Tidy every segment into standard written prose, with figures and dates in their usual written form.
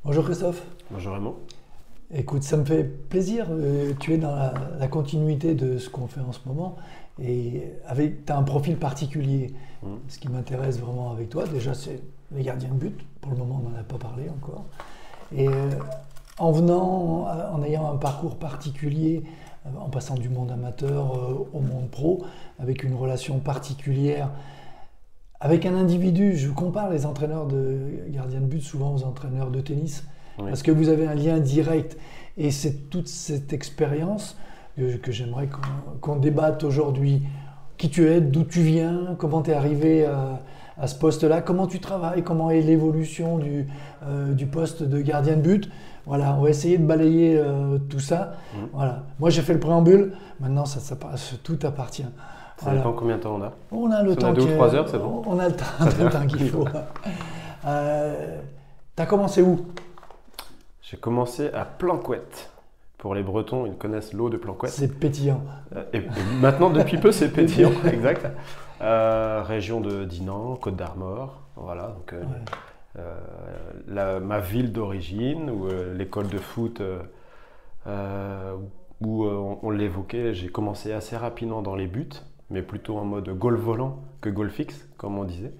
Bonjour Christophe. Bonjour Raymond. Écoute, ça me fait plaisir. Tu es dans la continuité de ce qu'on fait en ce moment et tu as un profil particulier. Ce qui m'intéresse vraiment avec toi, déjà, c'est les gardiens de but. Pour le moment, on n'en a pas parlé encore. Et en ayant un parcours particulier, en passant du monde amateur au monde pro, avec une relation particulière, avec un individu, je compare les entraîneurs de gardiens de but souvent aux entraîneurs de tennis, parce que vous avez un lien direct. Et c'est toute cette expérience que j'aimerais qu'on débatte aujourd'hui. Qui tu es, d'où tu viens, comment tu es arrivé à ce poste-là, comment tu travailles, comment est l'évolution du poste de gardien de but. Voilà, on va essayer de balayer tout ça. Voilà. Moi, j'ai fait le préambule, maintenant tout appartient. Ça dépend combien de temps on a. On a le temps. On a 2 ou 3 heures, c'est bon. On a le temps qu'il faut. T'as commencé où? J'ai commencé à Planquette. Pour les Bretons, ils connaissent l'eau de Planquette. C'est pétillant. Et maintenant, depuis peu, c'est pétillant, exact. Région de Dinan, Côte d'Armor, voilà. Donc, ma ville d'origine, où l'école de foot, où on l'évoquait, j'ai commencé assez rapidement dans les buts, mais plutôt en mode goal volant que goal fixe, comme on disait,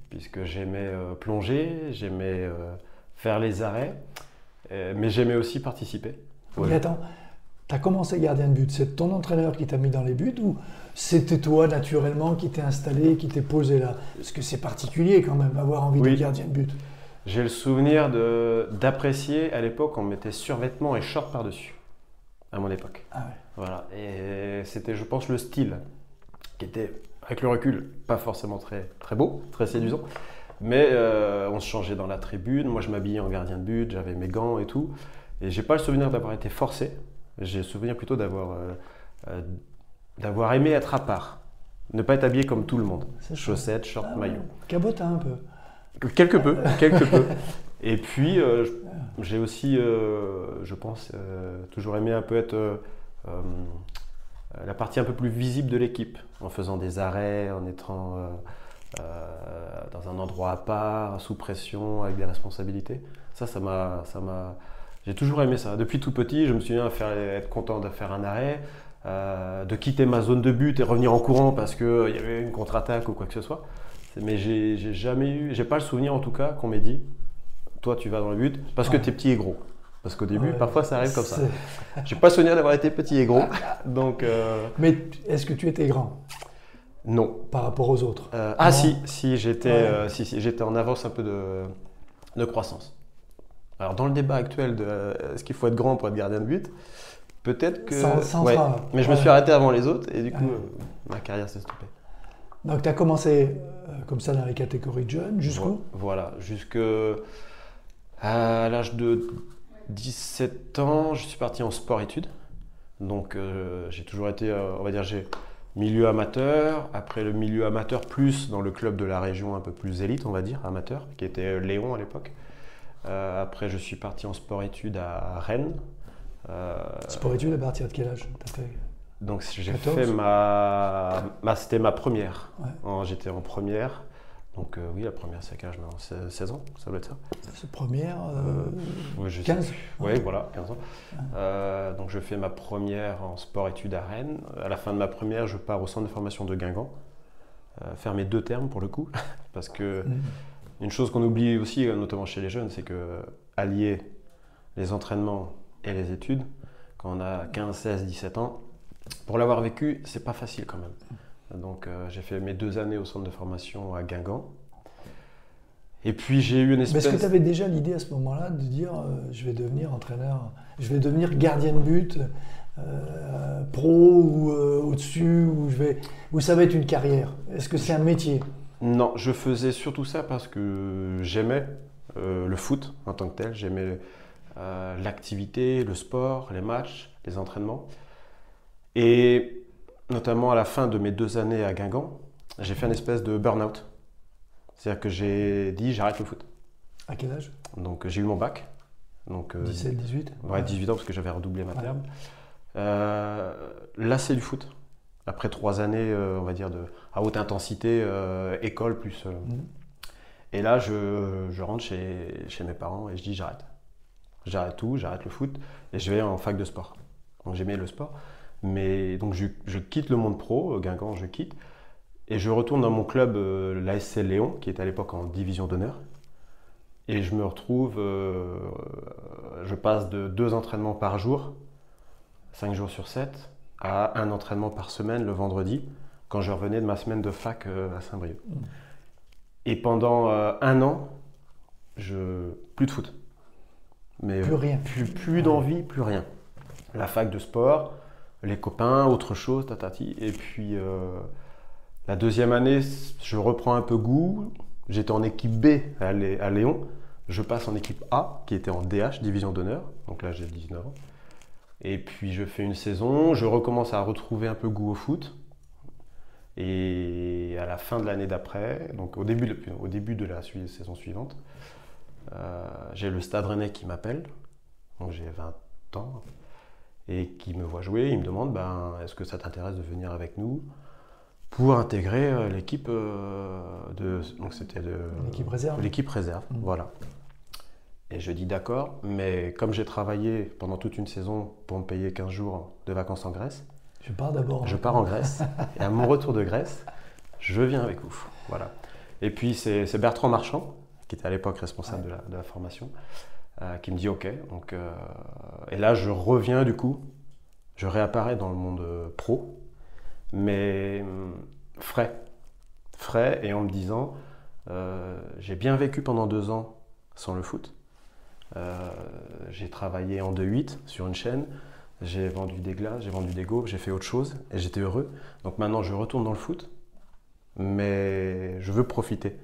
puisque j'aimais plonger, j'aimais faire les arrêts, mais j'aimais aussi participer. Ouais. Mais attends, tu as commencé gardien de but, c'est ton entraîneur qui t'a mis dans les buts ou c'était toi naturellement qui t'es installé, qui t'es posé là? Parce que c'est particulier quand même, avoir envie d'être gardien de but. J'ai le souvenir d'apprécier, à l'époque, on mettait survêtements et shorts par-dessus, à mon époque. Ah ouais. Voilà. Et c'était, je pense, le style qui était, avec le recul, pas forcément très, très beau, très séduisant. Mais on se changeait dans la tribune, moi je m'habillais en gardien de but, j'avais mes gants et tout. Et j'ai pas le souvenir d'avoir été forcé, j'ai le souvenir plutôt d'avoir aimé être à part. Ne pas être habillé comme tout le monde. Chaussettes, shorts, maillot. Cabotin un peu. Quelque peu. Et puis j'ai aussi, je pense, toujours aimé un peu être la partie un peu plus visible de l'équipe, en faisant des arrêts, en étant dans un endroit à part, sous pression, avec des responsabilités. Ça m'a j'ai toujours aimé ça. Depuis tout petit, je me souviens être content de faire un arrêt, de quitter ma zone de but et revenir en courant parce qu'il y avait une contre-attaque ou quoi que ce soit. Mais j'ai pas le souvenir en tout cas qu'on m'ait dit, toi tu vas dans le but parce que tu es petit et gros. Parce qu'au début, parfois ça arrive comme ça. J'ai pas le souvenir d'avoir été petit et gros. Donc, Mais est-ce que tu étais grand? Non. Par rapport aux autres? Si, j'étais en avance un peu de croissance. Alors dans le débat actuel de est-ce qu'il faut être grand pour être gardien de but, peut-être que... Mais je me suis arrêté avant les autres et du coup ma carrière s'est stoppée. Donc tu as commencé comme ça dans les catégories de jeunes, jusqu'où? Voilà, jusqu'à l'âge de 17 ans, je suis parti en sport-études. Donc j'ai toujours été, on va dire, j'ai milieu amateur, après le milieu amateur plus dans le club de la région un peu plus élite, on va dire, amateur, qui était Léon à l'époque. Après, je suis parti en sport-études à Rennes. Sport-études à partir de quel âge t'as fait? Donc, j'ai fait c'était ma première. Ouais. J'étais en première. Donc, oui, la première, c'est à quel âge maintenant? 16 ans, ça doit être ça. C'est première 15. Oui, voilà, 15 ans. Donc, je fais ma première en sport-études à Rennes. À la fin de ma première, je pars au centre de formation de Guingamp. Faire mes 2 termes pour le coup. Parce que... Une chose qu'on oublie aussi, notamment chez les jeunes, c'est que allier les entraînements et les études, quand on a 15, 16, 17 ans, pour l'avoir vécu, c'est pas facile quand même. Donc j'ai fait mes 2 années au centre de formation à Guingamp. Et puis j'ai eu une espèce... Mais est-ce que tu avais déjà l'idée à ce moment-là de dire je vais devenir entraîneur, je vais devenir gardien de but, pro ou au-dessus, ou ça va être une carrière? Est-ce que c'est un métier? Non, je faisais surtout ça parce que j'aimais le foot en tant que tel, j'aimais l'activité, le sport, les matchs, les entraînements. Et notamment à la fin de mes 2 années à Guingamp, j'ai fait une espèce de burn-out. C'est-à-dire que j'ai dit j'arrête le foot. À quel âge? Donc j'ai eu mon bac. Donc, 17, 18? Ouais, 18 ans parce que j'avais redoublé ma terme. Lassé du foot. Après 3 années, on va dire, à haute intensité, école plus... Et là, je rentre chez mes parents et je dis j'arrête. J'arrête tout, j'arrête le foot et je vais en fac de sport. Donc j'aimais le sport. Mais donc je quitte le monde pro, Guingamp, je quitte. Et je retourne dans mon club, l'ASC Léon, qui était à l'époque en division d'honneur. Et je me retrouve, je passe de 2 entraînements par jour, 5 jours sur 7, à 1 entraînement par semaine le vendredi, quand je revenais de ma semaine de fac à Saint-Brieuc. Et pendant 1 an, plus de foot. Mais Plus rien. Plus d'envie, plus rien. La fac de sport, les copains, autre chose, tatati. Et puis la 2e année, je reprends un peu goût. J'étais en équipe B à Léon. Je passe en équipe A, qui était en DH, division d'honneur. Donc là, j'ai 19 ans. Et puis je fais une saison, je recommence à retrouver un peu goût au foot. Et à la fin de l'année d'après, donc au début de la saison suivante, j'ai le Stade Rennais qui m'appelle, donc j'ai 20 ans, et qui me voit jouer. Il me demande est-ce que ça t'intéresse de venir avec nous pour intégrer l'équipe donc c'était l'équipe réserve. L'équipe réserve, voilà. Et je dis d'accord, mais comme j'ai travaillé pendant toute une saison pour me payer 15 jours de vacances en Grèce, je pars en Grèce. Et à mon retour de Grèce, je viens avec vous. Voilà. Et puis c'est Bertrand Marchand, qui était à l'époque responsable de la formation, qui me dit OK. Donc, et là, je reviens du coup, je réapparais dans le monde pro, mais frais, et en me disant, j'ai bien vécu pendant 2 ans sans le foot. J'ai travaillé en 2-8 sur une chaîne, j'ai vendu des glaces, j'ai vendu des gaufres, j'ai fait autre chose et j'étais heureux. Donc maintenant, je retourne dans le foot, mais je veux profiter.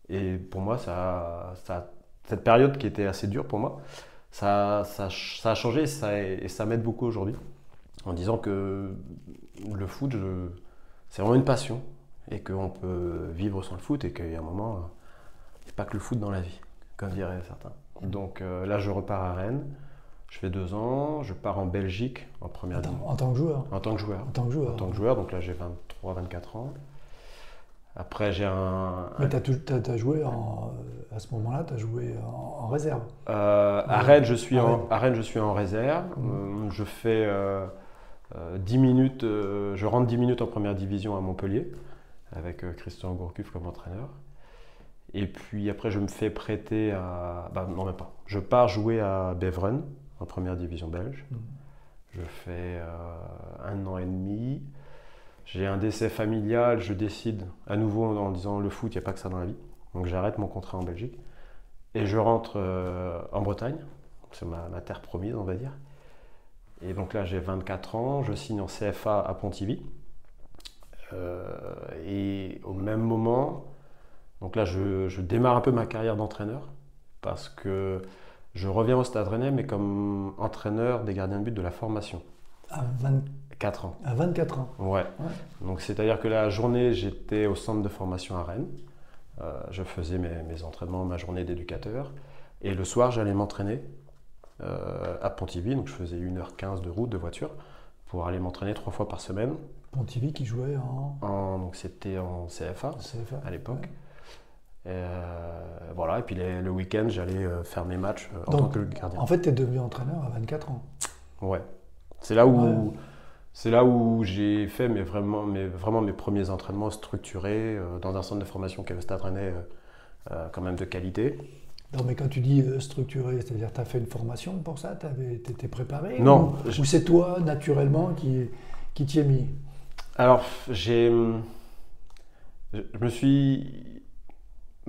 Et pour moi, cette période qui était assez dure pour moi, ça a changé et ça m'aide beaucoup aujourd'hui. En disant que le foot, c'est vraiment une passion et qu'on peut vivre sans le foot et qu'il y a un moment, il n'y a pas que le foot dans la vie, comme diraient certains. Donc là, je repars à Rennes, je fais 2 ans, je pars en Belgique en première division. En tant que joueur. En tant que joueur. En tant que joueur. En tant que joueur, donc là j'ai 23-24 ans. Après, j'ai Mais tu as joué à ce moment-là, tu as joué en réserve. À Rennes, je suis en réserve. Je fais 10 minutes, je rentre 10 minutes en première division à Montpellier, avec Christian Gourcuff comme entraîneur. Et puis après, je me fais prêter à. Non, même pas. Je pars jouer à Beveren, en première division belge. Je fais 1 an et demi. J'ai un décès familial, je décide à nouveau en disant le foot, il n'y a pas que ça dans la vie. Donc j'arrête mon contrat en Belgique et je rentre en Bretagne, c'est ma terre promise, on va dire. Et donc là, j'ai 24 ans, je signe en CFA à Pontivy. Et au même moment, donc là, je démarre un peu ma carrière d'entraîneur parce que je reviens au Stade Rennais, mais comme entraîneur des gardiens de but de la formation. À 24 ans. À 24 ans. Ouais. Donc c'est-à-dire que la journée, j'étais au centre de formation à Rennes. Je faisais mes entraînements, ma journée d'éducateur. Et le soir, j'allais m'entraîner à Pontivy. Donc je faisais 1h15 de route, de voiture, pour aller m'entraîner 3 fois par semaine. Pontivy qui jouait donc c'était en CFA à l'époque. Ouais. Voilà, et puis le week-end, j'allais faire mes matchs en tant que gardien. En fait, tu es devenu entraîneur à 24 ans. Ouais. C'est là où j'ai fait vraiment mes premiers entraînements structurés dans un centre de formation qui avait le Stade Rennais quand même de qualité. Non, mais quand tu dis structuré, c'est-à-dire tu as fait une formation pour ça? Tu étais préparé? Non. Ou c'est toi, naturellement, qui t'y es mis? Alors, je me suis...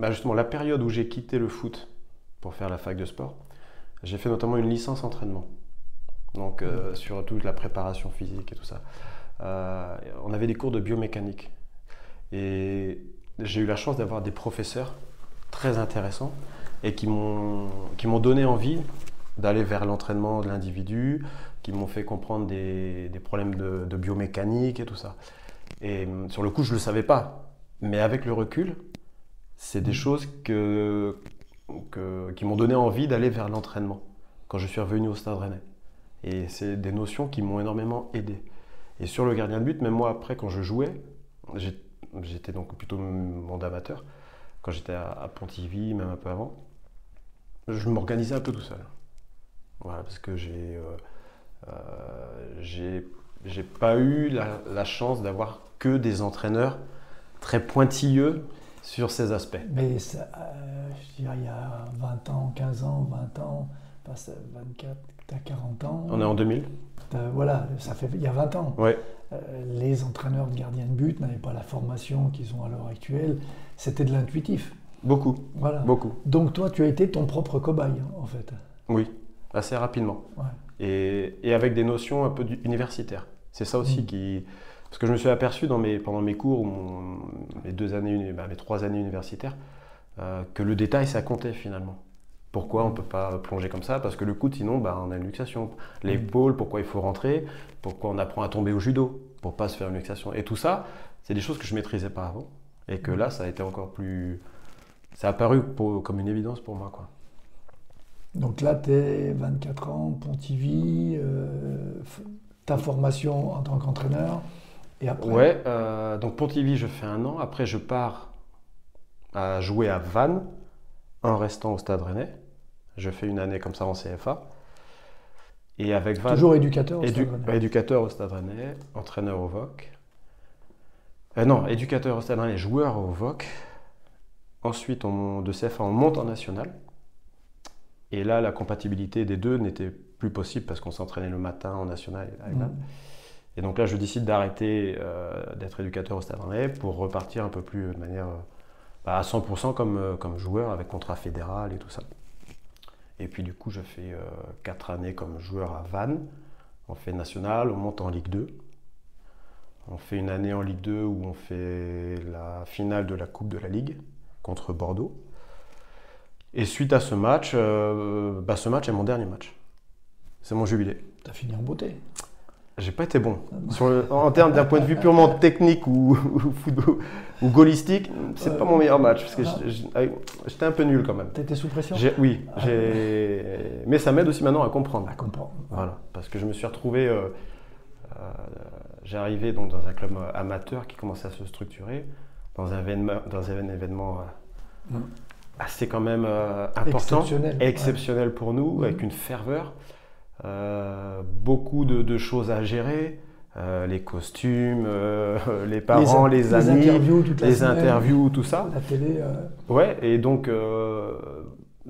justement, la période où j'ai quitté le foot pour faire la fac de sport, j'ai fait notamment une licence entraînement. Donc sur toute la préparation physique et tout ça. On avait des cours de biomécanique. Et j'ai eu la chance d'avoir des professeurs très intéressants et qui m'ont donné envie d'aller vers l'entraînement de l'individu, qui m'ont fait comprendre des problèmes de biomécanique et tout ça. Et sur le coup, je ne le savais pas. Mais avec le recul, c'est des choses qui m'ont donné envie d'aller vers l'entraînement quand je suis revenu au Stade Rennais. Et c'est des notions qui m'ont énormément aidé. Et sur le gardien de but, même moi après, quand je jouais, j'étais donc plutôt monde amateur, quand j'étais à Pontivy, même un peu avant, je m'organisais un peu tout seul. Voilà, parce que j'ai pas eu la chance d'avoir que des entraîneurs très pointilleux sur ces aspects. Mais ça, je dirais, il y a 20 ans, 15 ans, 20 ans, passe à 24, tu as 40 ans. On est en 2000. Voilà, ça fait il y a 20 ans. Ouais. Les entraîneurs de gardiens de but n'avaient pas la formation qu'ils ont à l'heure actuelle. C'était de l'intuitif. Beaucoup. Voilà. Beaucoup. Donc toi, tu as été ton propre cobaye, en fait. Oui, assez rapidement. Ouais. Et avec des notions un peu universitaires. C'est ça aussi qui... Parce que je me suis aperçu pendant mes cours, mes 3 années universitaires, que le détail, ça comptait finalement. Pourquoi on ne peut pas plonger comme ça? Parce que le coude, sinon, on a une luxation. L'épaule, pourquoi il faut rentrer? Pourquoi on apprend à tomber au judo? Pour ne pas se faire une luxation. Et tout ça, c'est des choses que je ne maîtrisais pas avant. Et que là, ça a été encore plus... Ça a apparu comme une évidence pour moi, quoi. Donc là, tu es 24 ans, Pontivy, ta formation en tant qu'entraîneur, et après? Ouais, donc Pontivy, je fais 1 an. Après, je pars à jouer à Vannes, en restant au Stade Rennais. Je fais 1 année comme ça en CFA. Et avec Vannes... Toujours éducateur au Stade Rennais? Éducateur au Stade Rennais, entraîneur au VOC. Non, éducateur au Stade Rennais, joueur au VOC. Ensuite, de CFA, on monte en national. Et là, la compatibilité des deux n'était plus possible parce qu'on s'entraînait le matin en national et là. Et donc là, je décide d'arrêter d'être éducateur au Stade Rennais pour repartir un peu plus de manière à 100% comme joueur avec contrat fédéral et tout ça. Et puis du coup, je fais 4 années comme joueur à Vannes. On fait national, on monte en Ligue 2. On fait 1 année en Ligue 2 où on fait la finale de la Coupe de la Ligue contre Bordeaux. Et suite à ce match est mon dernier match. C'est mon jubilé. Tu as fini en beauté. J'ai pas été bon. En termes d'un point de vue purement technique ou gaullistique, c'est pas mon meilleur match. Parce que j'étais un peu nul quand même. Tu étais sous pression? Oui. Mais ça m'aide aussi maintenant à comprendre. À comprendre. Voilà. Parce que je me suis retrouvé... j'ai arrivé donc dans un club amateur qui commençait à se structurer, dans un événement assez quand même important, exceptionnel pour nous, avec une ferveur. Beaucoup de choses à gérer, les costumes, les parents, les amis, les interviews, tout ça. La télé. Ouais, et donc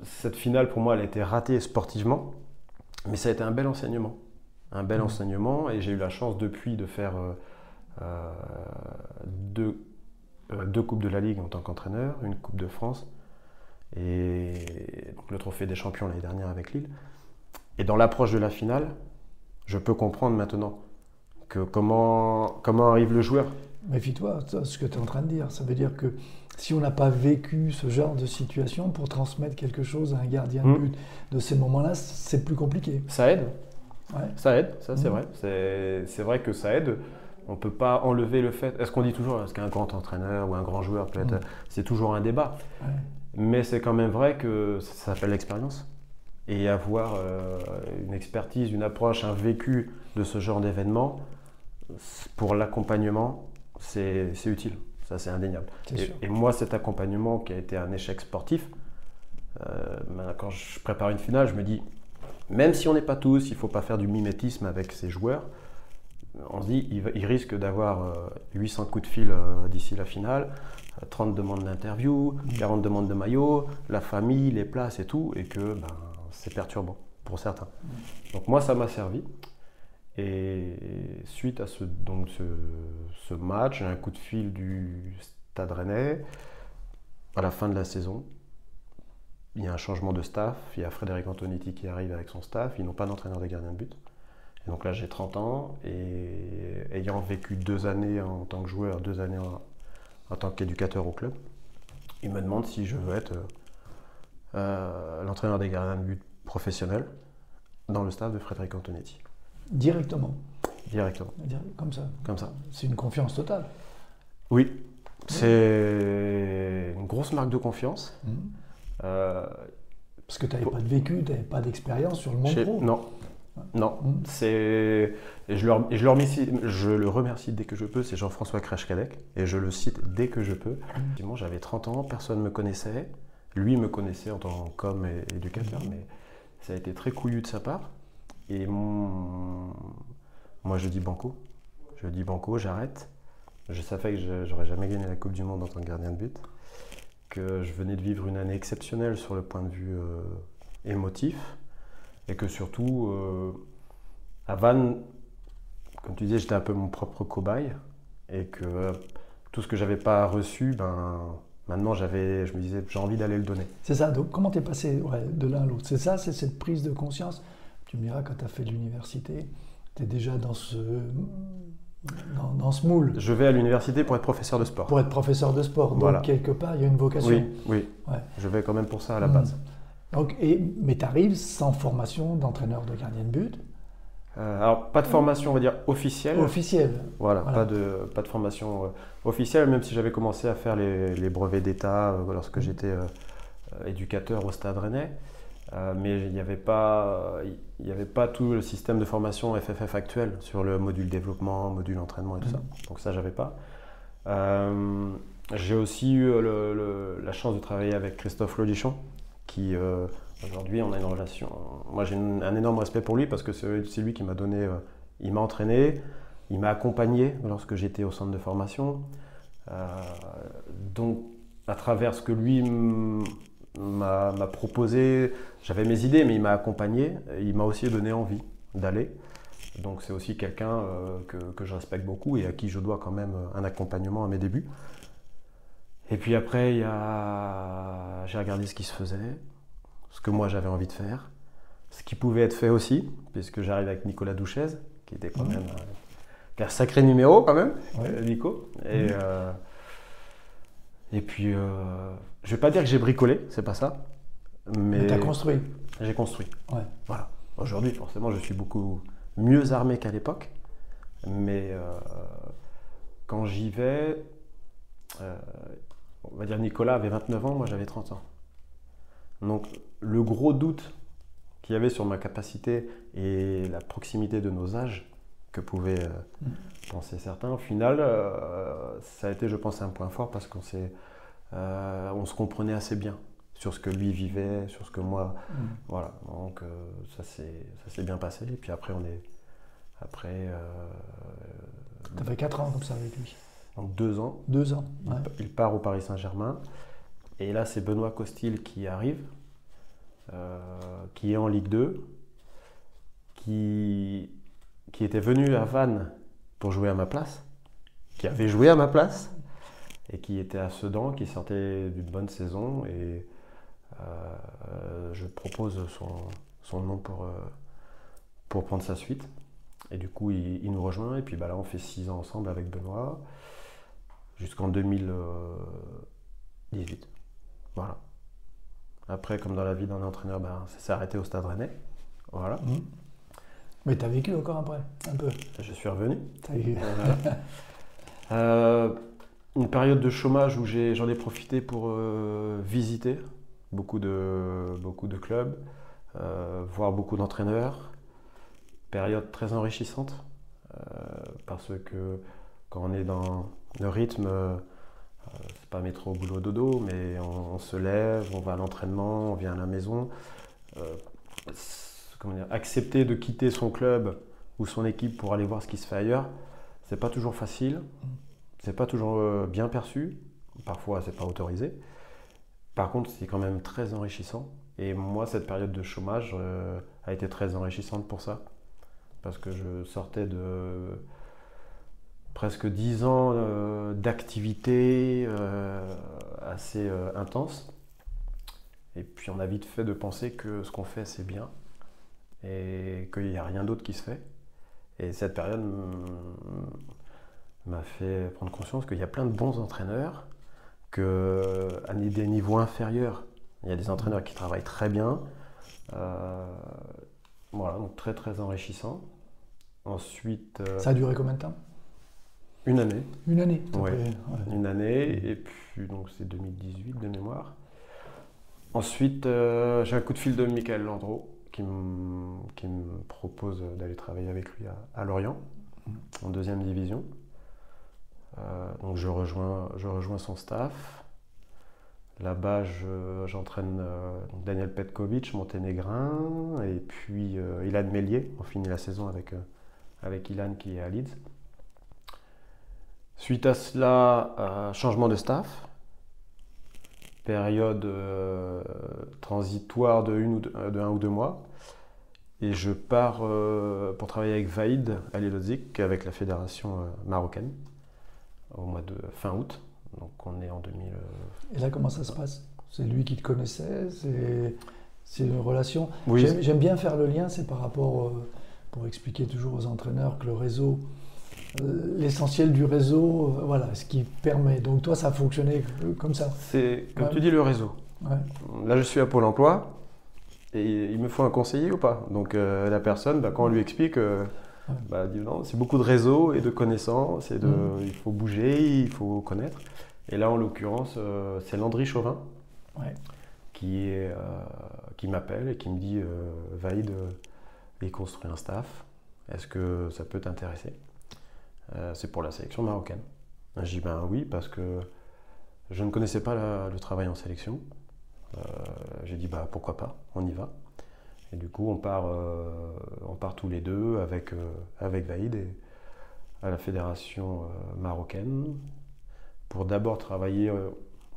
cette finale pour moi elle a été ratée sportivement, mais ça a été un bel enseignement. Un bel enseignement, et j'ai eu la chance depuis de faire 2 Coupes de la Ligue en tant qu'entraîneur, 1 Coupe de France, et donc le trophée des champions l'année dernière avec Lille. Et dans l'approche de la finale, je peux comprendre maintenant que comment arrive le joueur. Méfie-toi, ce que tu es en train de dire. Ça veut dire que si on n'a pas vécu ce genre de situation, pour transmettre quelque chose à un gardien de but de ces moments-là, c'est plus compliqué. Ça aide. Ouais. Ça aide, ça c'est vrai. C'est vrai que ça aide. On ne peut pas enlever le fait... Est-ce qu'on dit toujours, est-ce qu'un grand entraîneur ou un grand joueur peut être... C'est toujours un débat. Ouais. Mais c'est quand même vrai que ça s'appelle l'expérience. Et avoir une expertise, une approche, un vécu de ce genre d'événement, pour l'accompagnement, c'est utile. Ça, c'est indéniable. Et moi, cet accompagnement qui a été un échec sportif, quand je prépare une finale, je me dis, même si on n'est pas tous, il ne faut pas faire du mimétisme avec ces joueurs. On se dit, il risque d'avoir 800 coups de fil d'ici la finale, 30 demandes d'interview, 40 demandes de maillot, la famille, les places et tout, et que c'est perturbant pour certains. Donc moi, ça m'a servi. Et suite à ce match, j'ai un coup de fil du Stade Rennais à la fin de la saison. Il y a un changement de staff, il y a Frédéric Antonetti qui arrive avec son staff, ils n'ont pas d'entraîneur de gardien de but. Et donc là j'ai 30 ans et ayant vécu 2 années en tant que joueur, 2 années en tant qu'éducateur au club, ils me demandent si je veux être l'entraîneur des gardiens de but professionnel dans le staff de Frédéric Antonetti. Directement? Directement. Comme ça? Comme ça. C'est une confiance totale? Oui, c'est une grosse marque de confiance. Parce que tu n'avais pas de vécu, tu n'avais pas d'expérience sur le monde pro. Non. Je le remercie dès que je peux, c'est Jean-François Krejcadec, et je le cite dès que je peux. J'avais 30 ans, personne ne me connaissait. Lui me connaissait en tant qu'homme et éducateur, mais Ça a été très couillu de sa part. Et moi, je dis banco. Je dis banco, j'arrête. Je savais que j'aurais jamais gagné la Coupe du Monde en tant que gardien de but. Que je venais de vivre une année exceptionnelle sur le point de vue émotif. Et que surtout, à Vannes, comme tu disais, j'étais un peu mon propre cobaye. Et que tout ce que j'avais pas reçu, maintenant je me disais, j'ai envie d'aller le donner. C'est ça, donc comment t'es passé de l'un à l'autre? C'est ça, c'est cette prise de conscience. Tu me diras, quand tu as fait l'université, tu es déjà dans ce moule. Je vais à l'université pour être professeur de sport. Pour être professeur de sport, donc voilà. Quelque part, il y a une vocation. Oui. Ouais. Je vais quand même pour ça à la base. Donc, mais tu arrives sans formation d'entraîneur de gardien de but. Alors, pas de formation, on va dire, officielle. Officielle. Voilà. Pas de formation officielle, même si j'avais commencé à faire les brevets d'État lorsque j'étais éducateur au Stade Rennais. Mais il n'y avait pas tout le système de formation FFF actuel sur le module développement, module entraînement et tout ça. Donc ça, j'avais pas. J'ai aussi eu la chance de travailler avec Christophe Lodichon, qui aujourd'hui, on a une relation. Moi, j'ai un énorme respect pour lui parce que c'est lui qui m'a donné. Il m'a entraîné, il m'a accompagné lorsque j'étais au centre de formation. Donc, à travers ce que lui m'a proposé, j'avais mes idées, mais il m'a accompagné. Il m'a aussi donné envie d'aller. Donc, c'est aussi quelqu'un que je respecte beaucoup et à qui je dois quand même un accompagnement à mes débuts. Et puis après, j'ai regardé ce qui se faisait, ce que moi j'avais envie de faire, ce qui pouvait être fait aussi, puisque j'arrive avec Nicolas Douchez, qui était quand même un sacré numéro quand même, Nico. Et puis, je ne vais pas dire que j'ai bricolé, c'est pas ça. Mais tu as construit. J'ai construit. Ouais. Voilà. Aujourd'hui, forcément, je suis beaucoup mieux armé qu'à l'époque. Mais quand j'y vais, on va dire Nicolas avait 29 ans, moi j'avais 30 ans. Donc le gros doute qu'il y avait sur ma capacité et la proximité de nos âges que pouvaient penser certains, au final, ça a été, je pense, un point fort parce qu'on se comprenait assez bien sur ce que lui vivait, sur ce que moi... Voilà, donc ça s'est bien passé. Et puis après, tu as fait 4 ans comme ça avec lui. Donc 2 ans. 2 ans. Ouais. Il part au Paris Saint-Germain. Et là, c'est Benoît Costil qui arrive, qui est en Ligue 2, qui était venu à Vannes pour jouer à ma place, qui avait joué à ma place, et qui était à Sedan, qui sortait d'une bonne saison. Et je propose son nom pour prendre sa suite. Et du coup, il nous rejoint. Et puis là, on fait 6 ans ensemble avec Benoît. Jusqu'en 2018. Voilà. Après, comme dans la vie d'un entraîneur, ça s'est arrêté au Stade Rennais. Voilà. Mais tu as vécu encore après, un peu. Je suis revenu. Voilà. Une période de chômage où j'en ai profité pour visiter beaucoup de clubs, voir beaucoup d'entraîneurs. Période très enrichissante parce que quand on est dans le rythme, c'est pas métro, boulot, dodo, mais on se lève, on va à l'entraînement, on vient à la maison. Accepter de quitter son club ou son équipe pour aller voir ce qui se fait ailleurs, c'est pas toujours facile, c'est pas toujours bien perçu, parfois c'est pas autorisé. Par contre, c'est quand même très enrichissant. Et moi, cette période de chômage a été très enrichissante pour ça. Parce que je sortais de presque 10 ans d'activité assez intense. Et puis on a vite fait de penser que ce qu'on fait, c'est bien. Et qu'il n'y a rien d'autre qui se fait. Et cette période m'a fait prendre conscience qu'il y a plein de bons entraîneurs, qu'à des niveaux inférieurs, il y a des entraîneurs qui travaillent très bien. Voilà, donc très très enrichissant. Ensuite... Ça a duré combien de temps? Une année. Une année? Ouais. Une année, et puis donc c'est 2018 de mémoire. Ensuite, j'ai un coup de fil de Michael Landreau qui me propose d'aller travailler avec lui à Lorient, en 2e division. Donc je rejoins son staff. Là-bas, j'entraîne Daniel Petkovic, monténégrin, et puis Ilan Mélier. On finit la saison avec Ilan qui est à Leeds. Suite à cela, changement de staff, période transitoire de 1 ou 2 mois. Et je pars pour travailler avec Vaïd Halilhodžić, avec la fédération marocaine, au mois de fin août. Donc on est en 2000. Et là, comment ça se passe? C'est lui qui te connaissait? C'est une relation? Oui. J'aime bien faire le lien, c'est par rapport, pour expliquer toujours aux entraîneurs que le réseau, l'essentiel du réseau, voilà, ce qui permet. Donc toi, ça a fonctionné comme ça? C'est, comme tu dis, le réseau. Ouais. Là, je suis à Pôle emploi. Et il me faut un conseiller ou pas? Donc la personne, quand on lui explique, dit non, c'est beaucoup de réseaux et de connaissances, il faut bouger, il faut connaître. Et là, en l'occurrence, c'est Landry Chauvin qui m'appelle et qui me dit Vaïd, il construit un staff, est-ce que ça peut t'intéresser? C'est pour la sélection marocaine. Je dis oui, parce que je ne connaissais pas le travail en sélection. J'ai dit pourquoi pas, on y va. Et du coup on part tous les deux avec Vaïd et à la fédération marocaine pour d'abord travailler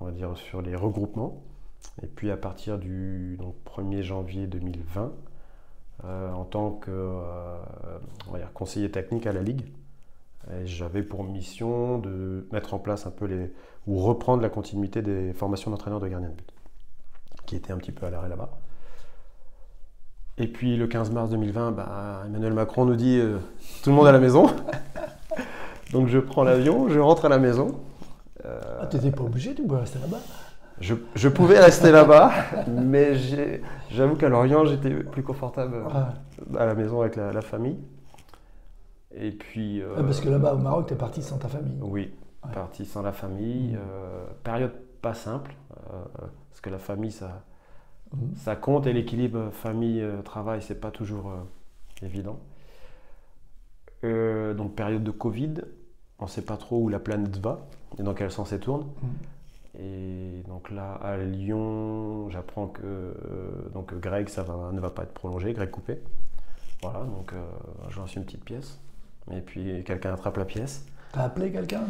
on va dire sur les regroupements et puis à partir du 1er janvier 2020 en tant que on va dire, conseiller technique à la Ligue. Et j'avais pour mission de mettre en place un peu ou reprendre la continuité des formations d'entraîneurs de gardiens de but, qui était un petit peu à l'arrêt là-bas. Et puis le 15 mars 2020, Emmanuel Macron nous dit tout le monde à la maison. Donc je prends l'avion, je rentre à la maison. T'étais pas obligé, tu pouvais rester là-bas? Je pouvais rester là-bas, mais j'avoue qu'à Lorient, j'étais plus confortable à la maison avec la famille. Et puis, parce que là-bas au Maroc, t'es parti sans ta famille. Oui, parti sans la famille. Période pas simple, parce que la famille, ça compte et l'équilibre famille-travail, c'est pas toujours évident. Donc période de Covid, on sait pas trop où la planète va et dans quel sens elle tourne. Et donc là, à Lyon, j'apprends que Greg, ne va pas être prolongé, Greg Coupet. Voilà, donc je lance une petite pièce. Et puis quelqu'un attrape la pièce. T'as appelé quelqu'un?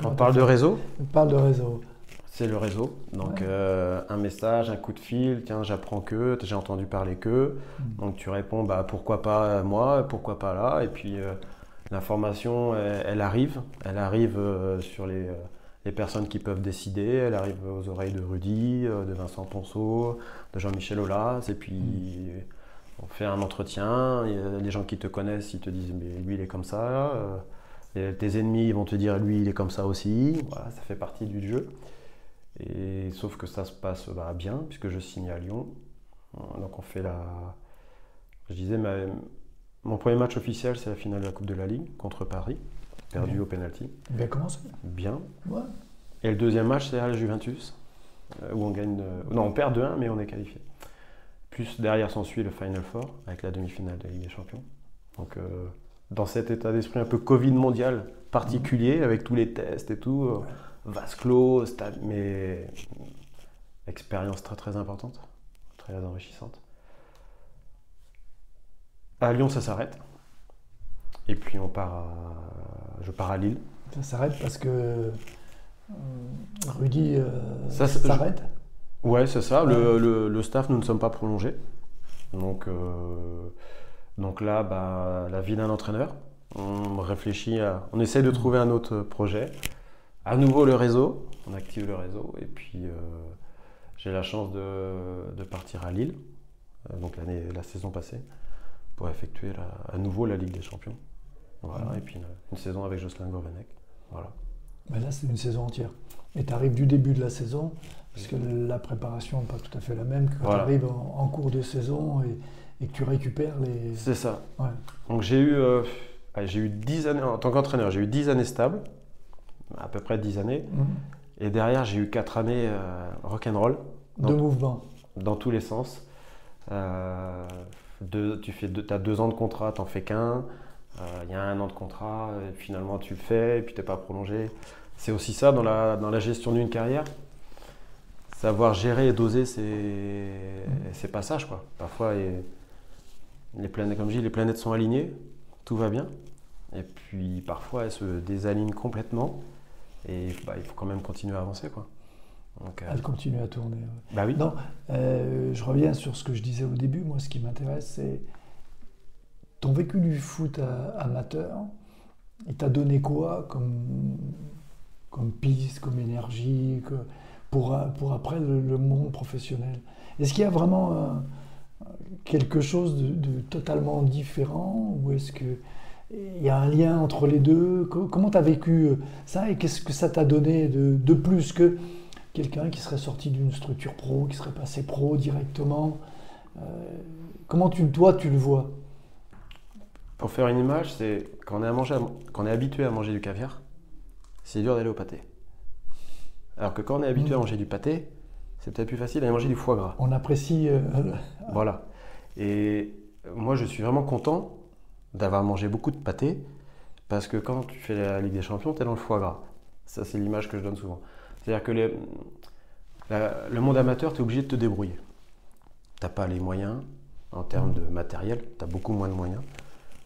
On parle de réseau. On parle de réseau. C'est le réseau. Donc un message, un coup de fil, tiens, j'apprends que, j'ai entendu parler que. Donc tu réponds, pourquoi pas moi, pourquoi pas là. Et puis l'information, elle arrive. Elle arrive sur les personnes qui peuvent décider. Elle arrive aux oreilles de Rudy, de Vincent Ponceau, de Jean-Michel Aulas. Et puis on fait un entretien. Les gens qui te connaissent, ils te disent, mais lui, il est comme ça. Tes ennemis vont te dire, lui, il est comme ça aussi. Voilà, ça fait partie du jeu. Et sauf que ça se passe bien, puisque je signe à Lyon. Donc on fait je disais, mon premier match officiel, c'est la finale de la Coupe de la Ligue contre Paris, perdu au penalty. Bien commencé. Bien. Ouais. Et le deuxième match, c'est à la Juventus, où on gagne. Non, on perd 2-1, mais on est qualifié. Plus derrière s'ensuit le Final Four, avec la demi-finale de la Ligue des Champions. Donc dans cet état d'esprit un peu Covid mondial particulier, avec tous les tests et tout. Vase clos, mais expérience très très importante, très enrichissante. À Lyon, ça s'arrête. Et puis je pars à Lille. Ça s'arrête parce que Rudy s'arrête? Ouais, c'est ça. Le staff, nous ne sommes pas prolongés. Donc là, la vie d'un entraîneur. On réfléchit on essaie de trouver un autre projet. À nouveau le réseau, on active le réseau et puis j'ai la chance de partir à Lille, donc la saison passée, pour effectuer à nouveau la Ligue des Champions. Voilà, et puis une saison avec Jocelyn Gourvenec. Voilà. Mais là, c'est une saison entière. Et tu arrives du début de la saison, parce que la préparation n'est pas tout à fait la même que quand tu arrives en cours de saison et que tu récupères les... C'est ça. Ouais. Donc j'ai eu 10 années, en tant qu'entraîneur, j'ai eu 10 années stables, à peu près 10 années. Et derrière, j'ai eu 4 années rock'n'roll. De mouvement. Dans tous les sens. Tu as 2 ans de contrat, tu n'en fais qu'un. Il y a 1 an de contrat, et finalement tu le fais, et puis tu n'es pas prolongé. C'est aussi ça dans la gestion d'une carrière. savoir gérer et doser ses passages, quoi. Parfois, les planètes, comme je dis, les planètes sont alignées, tout va bien. Et puis parfois, elles se désalignent complètement. Et il faut quand même continuer à avancer, quoi. Donc, Elle continue à tourner. Bah oui. Non, je reviens sur ce que je disais au début. Moi, ce qui m'intéresse, c'est ton vécu du foot amateur. Il t'a donné quoi comme piste, comme énergie pour après le monde professionnel? Est-ce qu'il y a vraiment quelque chose de totalement différent ou est-ce qu'il y a un lien entre les deux? Comment tu as vécu ça et qu'est-ce que ça t'a donné de plus que quelqu'un qui serait sorti d'une structure pro, qui serait passé pro directement? Comment toi tu le vois? Pour faire une image, c'est quand on est habitué à manger du caviar, c'est dur d'aller au pâté. Alors que quand on est habitué à manger du pâté, c'est peut-être plus facile d'aller manger du foie gras. On apprécie. Voilà. Et moi, je suis vraiment content d'avoir mangé beaucoup de pâté parce que quand tu fais la Ligue des Champions, tu es dans le foie gras. Ça, c'est l'image que je donne souvent. C'est-à-dire que le monde amateur, tu es obligé de te débrouiller. Tu n'as pas les moyens en termes de matériel, tu as beaucoup moins de moyens.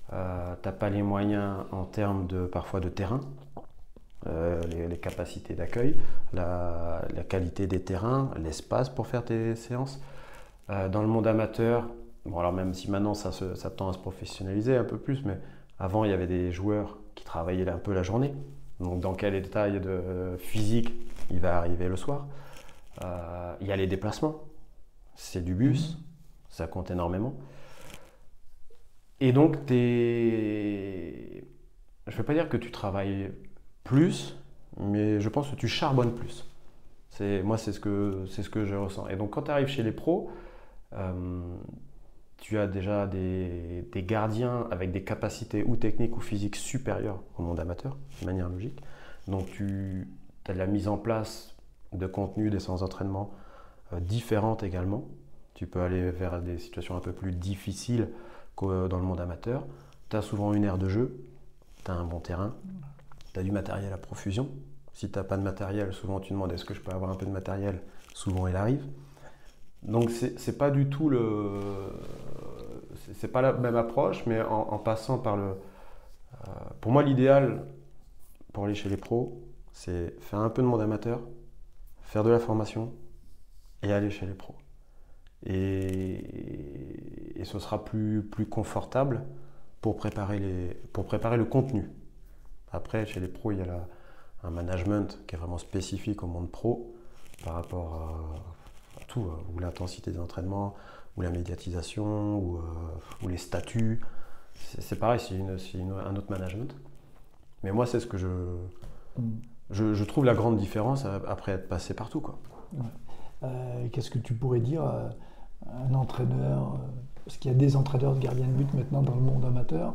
Tu n'as pas les moyens en termes parfois de terrain, les capacités d'accueil, la qualité des terrains, l'espace pour faire tes séances. Dans le monde amateur, bon alors même si maintenant ça tend à se professionnaliser un peu plus, mais avant il y avait des joueurs qui travaillaient un peu la journée. Donc dans quel état de physique il va arriver le soir. Il y a les déplacements, c'est du bus, ça compte énormément. Et donc, je ne veux pas dire que tu travailles plus, mais je pense que tu charbonnes plus. Moi, c'est ce que je ressens. Et donc, quand tu arrives chez les pros, tu as déjà des gardiens avec des capacités ou techniques ou physiques supérieures au monde amateur, de manière logique. Donc, tu as de la mise en place de contenu, des séances d'entraînement différentes également. Tu peux aller vers des situations un peu plus difficiles dans le monde amateur. Tu as souvent une aire de jeu, tu as un bon terrain, tu as du matériel à profusion. Si tu n'as pas de matériel, souvent tu demandes est-ce que je peux avoir un peu de matériel, souvent il arrive. Donc c'est pas du tout c'est pas la même approche, mais en passant par pour moi l'idéal pour aller chez les pros, c'est faire un peu de monde amateur, faire de la formation et aller chez les pros. Et ce sera plus confortable pour préparer le contenu. Après, chez les pros, il y a un management qui est vraiment spécifique au monde pro par rapport à tout, ou l'intensité des entraînements, ou la médiatisation, ou les statuts. C'est pareil, c'est un autre management. Mais moi, c'est ce que je trouve la grande différence après être passé partout, quoi. Ouais. Qu'est-ce que tu pourrais dire à un entraîneur, parce qu'il y a des entraîneurs de gardiens de but maintenant dans le monde amateur,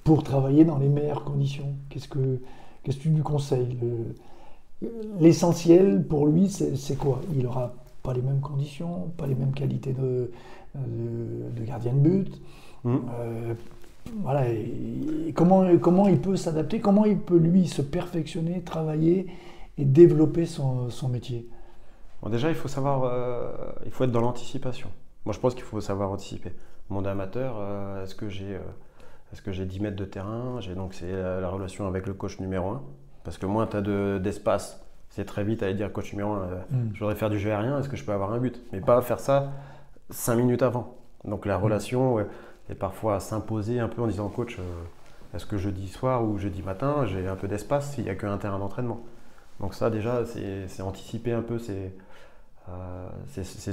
pour travailler dans les meilleures conditions? Qu'est-ce que tu lui conseilles? L'essentiel pour lui, c'est quoi? Il n'aura pas les mêmes conditions, pas les mêmes qualités de gardien de but. Voilà. Et comment il peut s'adapter? Comment il peut, lui, se perfectionner, travailler et développer son métier? Bon, déjà, il faut être dans l'anticipation. Moi, je pense qu'il faut savoir anticiper. Monde amateur, est-ce que j'ai 10 mètres de terrain? Donc, c'est la relation avec le coach numéro 1. Parce que moins tu as d'espace, c'est très vite à dire coach numéro 1, je voudrais faire du jeu aérien, est-ce que je peux avoir un but? Mais pas faire ça 5 minutes avant. Donc, la relation est parfois à s'imposer un peu en disant coach, est-ce que jeudi soir ou jeudi matin, j'ai un peu d'espace s'il n'y a qu'un terrain d'entraînement? Donc, ça, déjà, c'est anticiper un peu ces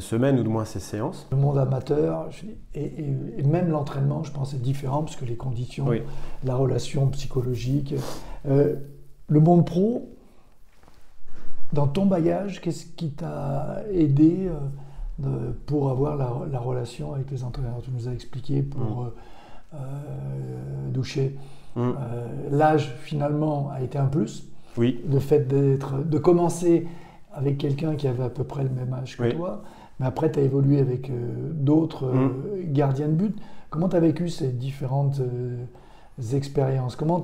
semaines ou du moins ces séances. Le monde amateur et même l'entraînement, je pense, est différent parce que les conditions, oui. La relation psychologique. Le monde pro, dans ton bagage, qu'est-ce qui t'a aidé pour avoir la relation avec les entraîneurs? Tu nous as expliqué pour Doucher. L'âge, finalement, a été un plus. Oui. Le fait de commencer avec quelqu'un qui avait à peu près le même âge que toi, mais après tu as évolué avec d'autres gardiens de but. Comment tu as vécu ces différentes expériences? Comment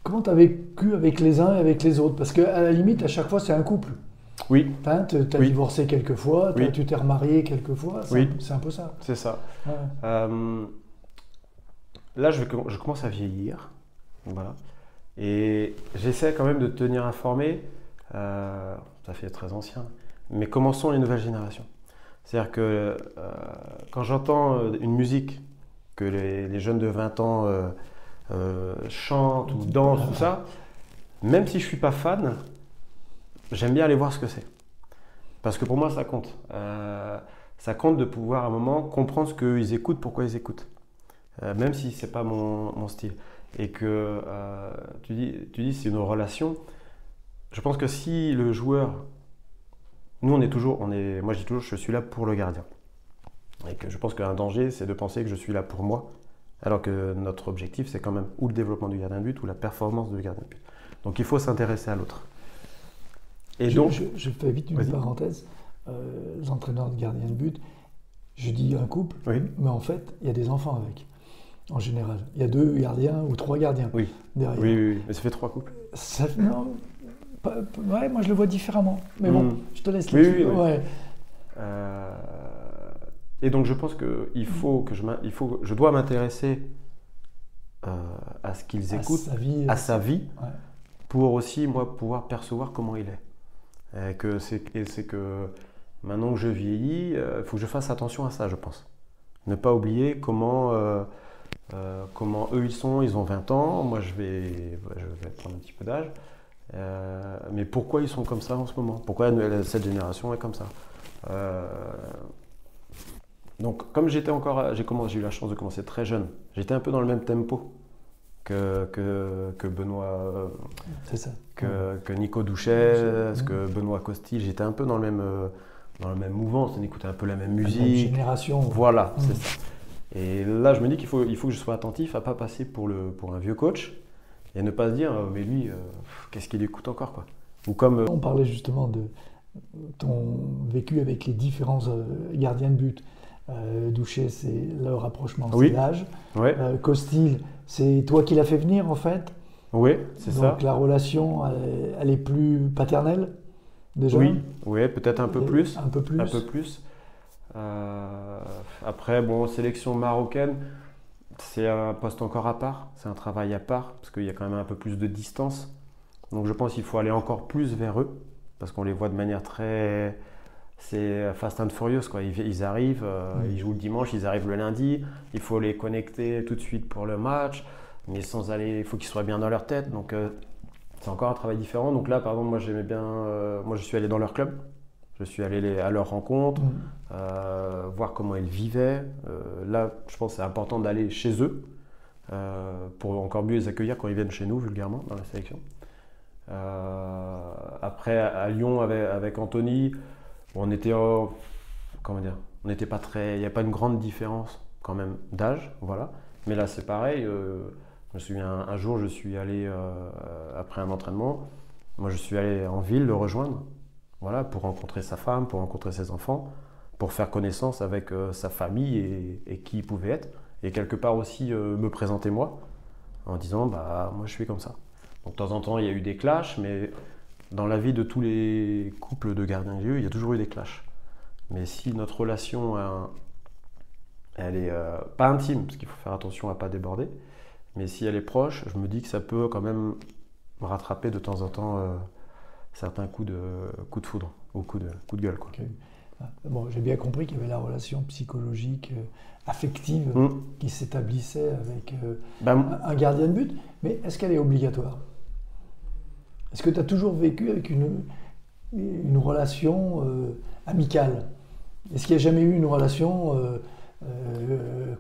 Comment tu as vécu avec les uns et avec les autres? Parce qu'à la limite, à chaque fois, c'est un couple. Oui. Tu as Oui. divorcé quelques fois, Oui. tu t'es remarié quelques fois, Oui. c'est un peu ça. C'est ça. Ouais. Là, je commence à vieillir. Voilà. Et j'essaie quand même de te tenir informé. Ça fait très ancien. Mais comment sont les nouvelles générations? C'est-à-dire que quand j'entends une musique, que les jeunes de 20 ans chantent ou dansent, tout ça, même si je ne suis pas fan, j'aime bien aller voir ce que c'est. Parce que pour moi, ça compte. Ça compte de pouvoir à un moment comprendre ce qu'ils écoutent, pourquoi ils écoutent. Même si ce n'est pas mon style. Et que tu dis c'est une relation. Je pense que si le joueur... Nous, moi je dis toujours, je suis là pour le gardien. Et que je pense qu'un danger, c'est de penser que je suis là pour moi. Alors que notre objectif, c'est quand même ou le développement du gardien de but ou la performance du gardien de but. Donc il faut s'intéresser à l'autre. Et je fais vite une parenthèse. Les entraîneurs de gardiens de but, je dis un couple, oui. Mais en fait, il y a des enfants avec, en général. Il y a 2 gardiens ou 3 gardiens derrière. Oui, mais ça fait 3 couples. Non, ouais, moi je le vois différemment. Mais bon, je te laisse là-dessus. Oui. Ouais. Et donc je pense que je dois m'intéresser à ce qu'ils écoutent, à sa vie, ouais. Pour aussi moi pouvoir percevoir comment il est. C'est que maintenant que je vieillis, il faut que je fasse attention à ça, je pense. Ne pas oublier comment eux ils sont. Ils ont 20 ans, moi je vais prendre un petit peu d'âge. Mais pourquoi ils sont comme ça en ce moment? Pourquoi cette génération est comme ça? Donc, comme j'ai eu la chance de commencer très jeune, j'étais un peu dans le même tempo que Benoît, c'est ça. que Nico Douchet, que Benoît Costil. J'étais un peu dans le même mouvement, on écoutait un peu la même musique. La même génération. Voilà, c'est ça. Et là, je me dis qu'il faut que je sois attentif à ne pas passer pour un vieux coach et ne pas se dire, mais lui, qu'est-ce qu'il écoute encore, quoi. Ou comme, On parlait justement de ton vécu avec les différents gardiens de but. Douchet, c'est le rapprochement, c'est l'âge. Ouais. Costil, c'est toi qui l'as fait venir en fait. Oui, c'est ça. Donc la relation, elle est plus paternelle déjà. Oui, peut-être un peu plus. Un peu plus. Un peu plus. Après, sélection marocaine, c'est un poste encore à part, c'est un travail à part, parce qu'il y a quand même un peu plus de distance. Donc je pense qu'il faut aller encore plus vers eux, parce qu'on les voit de manière très... C'est Fast and Furious, quoi. Ils arrivent, ils jouent le dimanche, ils arrivent le lundi, il faut les connecter tout de suite pour le match, mais sans aller, il faut qu'ils soient bien dans leur tête, donc c'est encore un travail différent. Donc là, par exemple, moi j'aimais bien, moi je suis allé dans leur club, je suis allé à leur rencontre, voir comment ils vivaient. Là, je pense que c'est important d'aller chez eux, pour encore mieux les accueillir quand ils viennent chez nous, vulgairement, dans la sélection. Après, à Lyon, avec Anthony, on était, on n'était pas très, il n'y a pas une grande différence quand même d'âge, voilà. Mais là c'est pareil, je me souviens un jour je suis allé, après un entraînement, moi je suis allé en ville le rejoindre, voilà, pour rencontrer sa femme, pour rencontrer ses enfants, pour faire connaissance avec sa famille et qui il pouvait être, et quelque part aussi me présenter moi, en disant moi je suis comme ça. Donc de temps en temps il y a eu des clashs, mais dans la vie de tous les couples de gardiens de but, il y a toujours eu des clashs. Mais si notre relation, elle est pas intime, parce qu'il faut faire attention à ne pas déborder, mais si elle est proche, je me dis que ça peut quand même rattraper de temps en temps certains coups de foudre ou coups de gueule, quoi. Okay. Bon, j'ai bien compris qu'il y avait la relation psychologique, affective qui s'établissait avec un gardien de but, mais est-ce qu'elle est obligatoire ? Est-ce que tu as toujours vécu avec une relation amicale ? Est-ce qu'il n'y a jamais eu une relation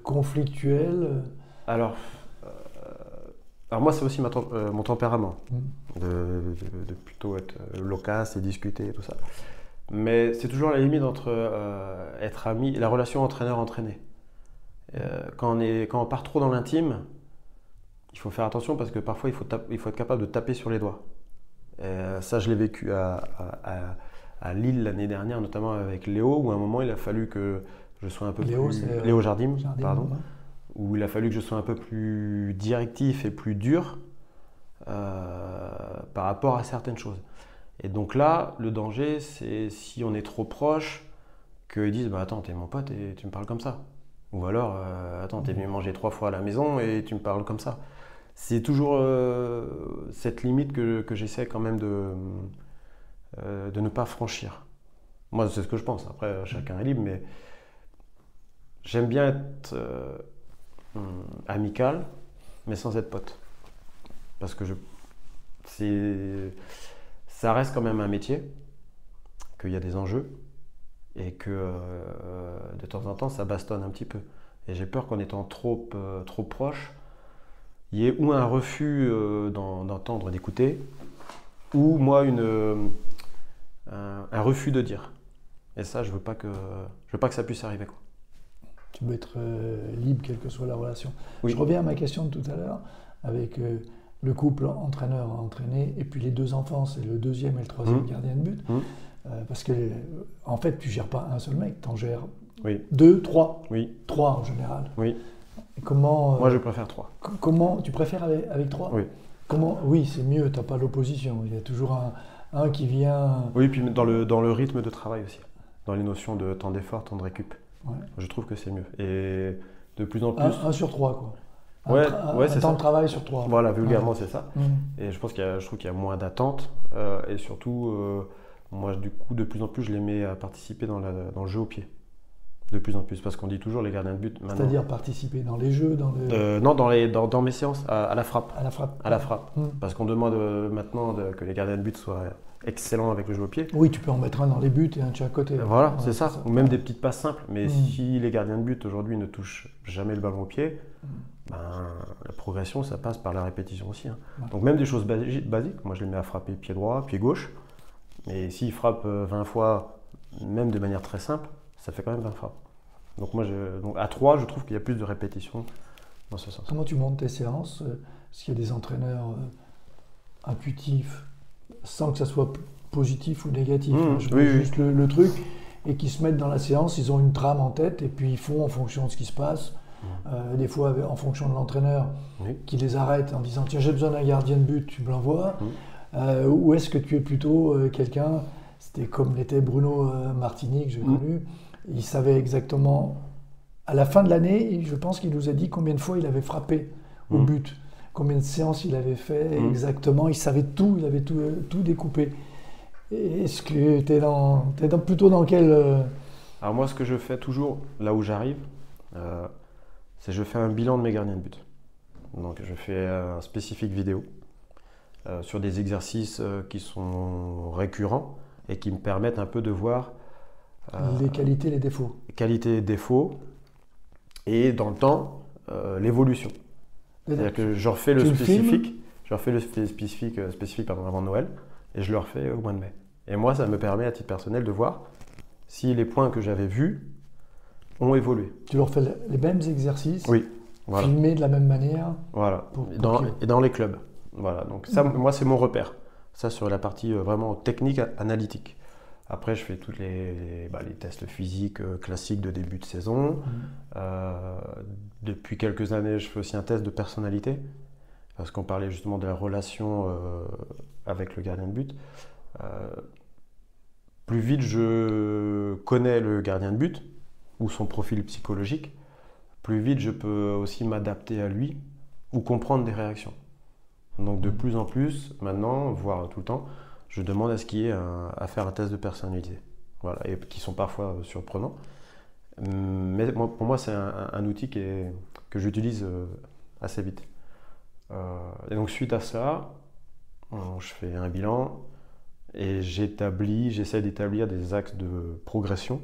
conflictuelle ? Alors moi, c'est aussi mon tempérament, de plutôt être loquace et discuter et tout ça. Mais c'est toujours la limite entre être ami et la relation entraîneur-entraîné. Quand on part trop dans l'intime, il faut faire attention parce que parfois, il faut être capable de taper sur les doigts. Ça, je l'ai vécu à Lille l'année dernière, notamment avec Léo, où à un moment, il a fallu que je sois un peu Léo Jardim, pardon, où il a fallu que je sois un peu plus directif et plus dur, par rapport à certaines choses. Et donc là, le danger, c'est si on est trop proche, qu'ils disent bah, attends, t'es mon pote et tu me parles comme ça. Ou alors, attends, t'es venu manger 3 fois à la maison et tu me parles comme ça. C'est toujours cette limite que j'essaie quand même de ne pas franchir. Moi, c'est ce que je pense. Après, chacun est libre, mais j'aime bien être amical, mais sans être pote. Parce que ça reste quand même un métier, qu'il y a des enjeux, et que de temps en temps, ça bastonne un petit peu. Et j'ai peur qu'en étant trop proche, il y ait ou un refus d'entendre, d'écouter, ou moi un refus de dire. Et ça, je veux pas que ça puisse arriver, quoi. Tu veux être libre, quelle que soit la relation. Oui. Je reviens à ma question de tout à l'heure, avec le couple entraîneur-entraîné, et puis les 2 enfants, c'est le 2e et le 3e gardien de but. Parce que, en fait, tu ne gères pas un seul mec, tu en gères 2, 3. Oui. 3 en général. Oui. Comment, moi, je préfère 3. Comment tu préfères avec 3? Oui. Oui, c'est mieux, tu n'as pas l'opposition. Il y a toujours un qui vient. Oui, puis dans le rythme de travail aussi. Dans les notions de temps d'effort, temps de récup. Ouais. Je trouve que c'est mieux. Et de plus en plus. 1 sur 3, quoi. C'est temps ça. de travail sur 3. Voilà, vulgairement, c'est ça. Et je trouve qu'il y a moins d'attente. Et surtout, moi, du coup, de plus en plus, je les mets à participer dans le jeu au pied. De plus en plus. Parce qu'on dit toujours les gardiens de but. C'est-à-dire participer dans les jeux Non, dans mes séances, à la frappe. À la frappe. À la frappe. Parce qu'on demande maintenant que les gardiens de but soient excellents avec le jeu au pied. Oui, tu peux en mettre un dans les buts et un de chaque côté. Voilà, c'est ça. Ou même des petites passes simples. Mais si les gardiens de but aujourd'hui ne touchent jamais le ballon au pied, la progression, ça passe par la répétition aussi. Donc même des choses basiques, moi je les mets à frapper pied droit, pied gauche. Mais s'ils frappent 20 fois, même de manière très simple, ça fait quand même 20 frappes. Donc moi, à 3, je trouve qu'il y a plus de répétitions dans ce sens. Comment tu montes tes séances? Est-ce qu'il y a des entraîneurs intuitifs, sans que ça soit positif ou négatif? Je veux juste le truc, et qui se mettent dans la séance, ils ont une trame en tête, et puis ils font en fonction de ce qui se passe. Des fois, en fonction de l'entraîneur, qui les arrête en disant tiens, j'ai besoin d'un gardien de but, tu me l'envoies. Ou est-ce que tu es plutôt quelqu'un, c'était comme l'était Bruno Martini, que j'ai connu, il savait exactement, à la fin de l'année, je pense qu'il nous a dit combien de fois il avait frappé au but, combien de séances il avait fait exactement, il savait tout, il avait tout découpé. Est-ce que tu es plutôt dans quel... Alors moi, ce que je fais toujours, là où j'arrive, c'est je fais un bilan de mes gardiens de but. Donc je fais un spécifique vidéo sur des exercices qui sont récurrents et qui me permettent un peu de voir les qualités, les défauts. Qualités et défauts, et dans le temps, l'évolution. C'est-à-dire que je refais le spécifique, avant Noël, et je le refais au mois de mai. Et moi, ça me permet à titre personnel de voir si les points que j'avais vus ont évolué. Tu leur fais les mêmes exercices, voilà. Filmés de la même manière. Voilà, et dans les clubs. Voilà, donc ça, moi, c'est mon repère. Ça, sur la partie vraiment technique, analytique. Après, je fais tous les tests physiques classiques de début de saison. Depuis quelques années, je fais aussi un test de personnalité, parce qu'on parlait justement de la relation avec le gardien de but. Plus vite je connais le gardien de but, ou son profil psychologique, plus vite je peux aussi m'adapter à lui, ou comprendre des réactions. Donc de plus en plus, maintenant, voire tout le temps, je demande à ce qu'il y ait à faire un test de personnalité. Voilà, et qui sont parfois surprenants. Mais pour moi, c'est un outil que j'utilise assez vite. Et donc suite à ça, je fais un bilan et j'essaie d'établir des axes de progression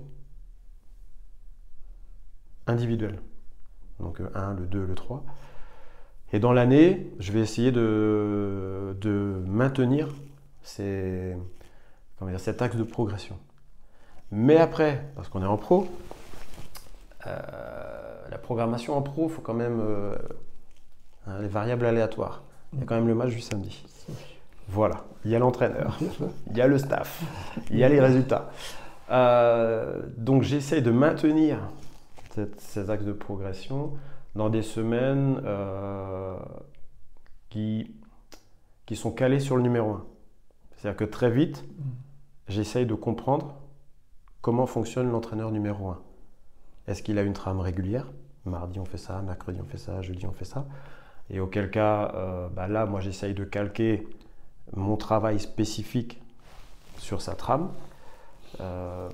individuels. Donc 1, le 2, le 3. Et dans l'année, je vais essayer de maintenir cet axe de progression. Mais après, parce qu'on est en pro, la programmation en pro, il faut quand même les variables aléatoires. Il y a quand même le match du samedi. Voilà, il y a l'entraîneur, il y a le staff, il y a les résultats. Donc j'essaye de maintenir ces axes de progression dans des semaines qui qui sont calés sur le numéro 1. C'est-à-dire que très vite, j'essaye de comprendre comment fonctionne l'entraîneur numéro 1. Est-ce qu'il a une trame régulière? Mardi on fait ça, mercredi on fait ça, jeudi on fait ça. Et auquel cas, là, moi j'essaye de calquer mon travail spécifique sur sa trame.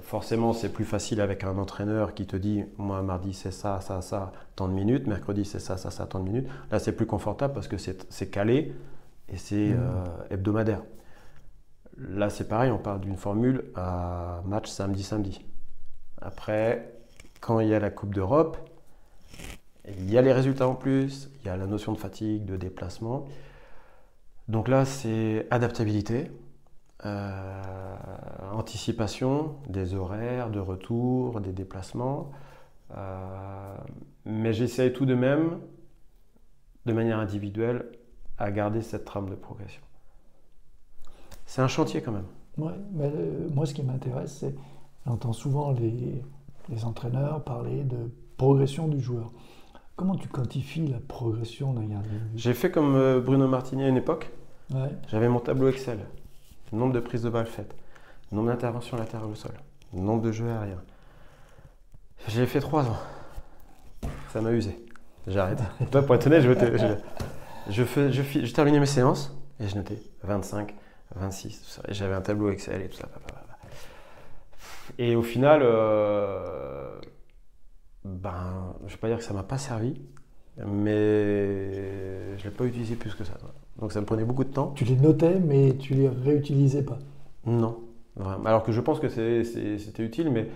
Forcément, c'est plus facile avec un entraîneur qui te dit moi mardi c'est ça, ça, ça, tant de minutes, mercredi c'est ça, ça, ça, tant de minutes. Là c'est plus confortable parce que c'est calé et c'est hebdomadaire. Là c'est pareil, on parle d'une formule à match samedi. Après, quand il y a la Coupe d'Europe, il y a les résultats en plus, il y a la notion de fatigue, de déplacement. Donc là c'est adaptabilité. Anticipation des horaires, de retour, des déplacements. Mais j'essaye tout de même, de manière individuelle, à garder cette trame de progression. C'est un chantier quand même. Ouais, mais moi, ce qui m'intéresse, c'est j'entends souvent les entraîneurs parler de progression du joueur. Comment tu quantifies la progression d'un gardien de but? J'ai fait comme Bruno Martini à une époque. Ouais. J'avais mon tableau Excel. Nombre de prises de balles faites, nombre d'interventions latérales au sol, nombre de jeux aériens. J'ai fait 3 ans. Ça m'a usé. J'arrête. Toi, pour être honnête, je terminais mes séances et je notais 25, 26, tout ça. Et j'avais un tableau Excel et tout ça. Et au final, je ne vais pas dire que ça ne m'a pas servi, mais je ne l'ai pas utilisé plus que ça. Donc ça me prenait beaucoup de temps. Tu les notais, mais tu les réutilisais pas? Non, vraiment. Alors que je pense que c'était utile, mais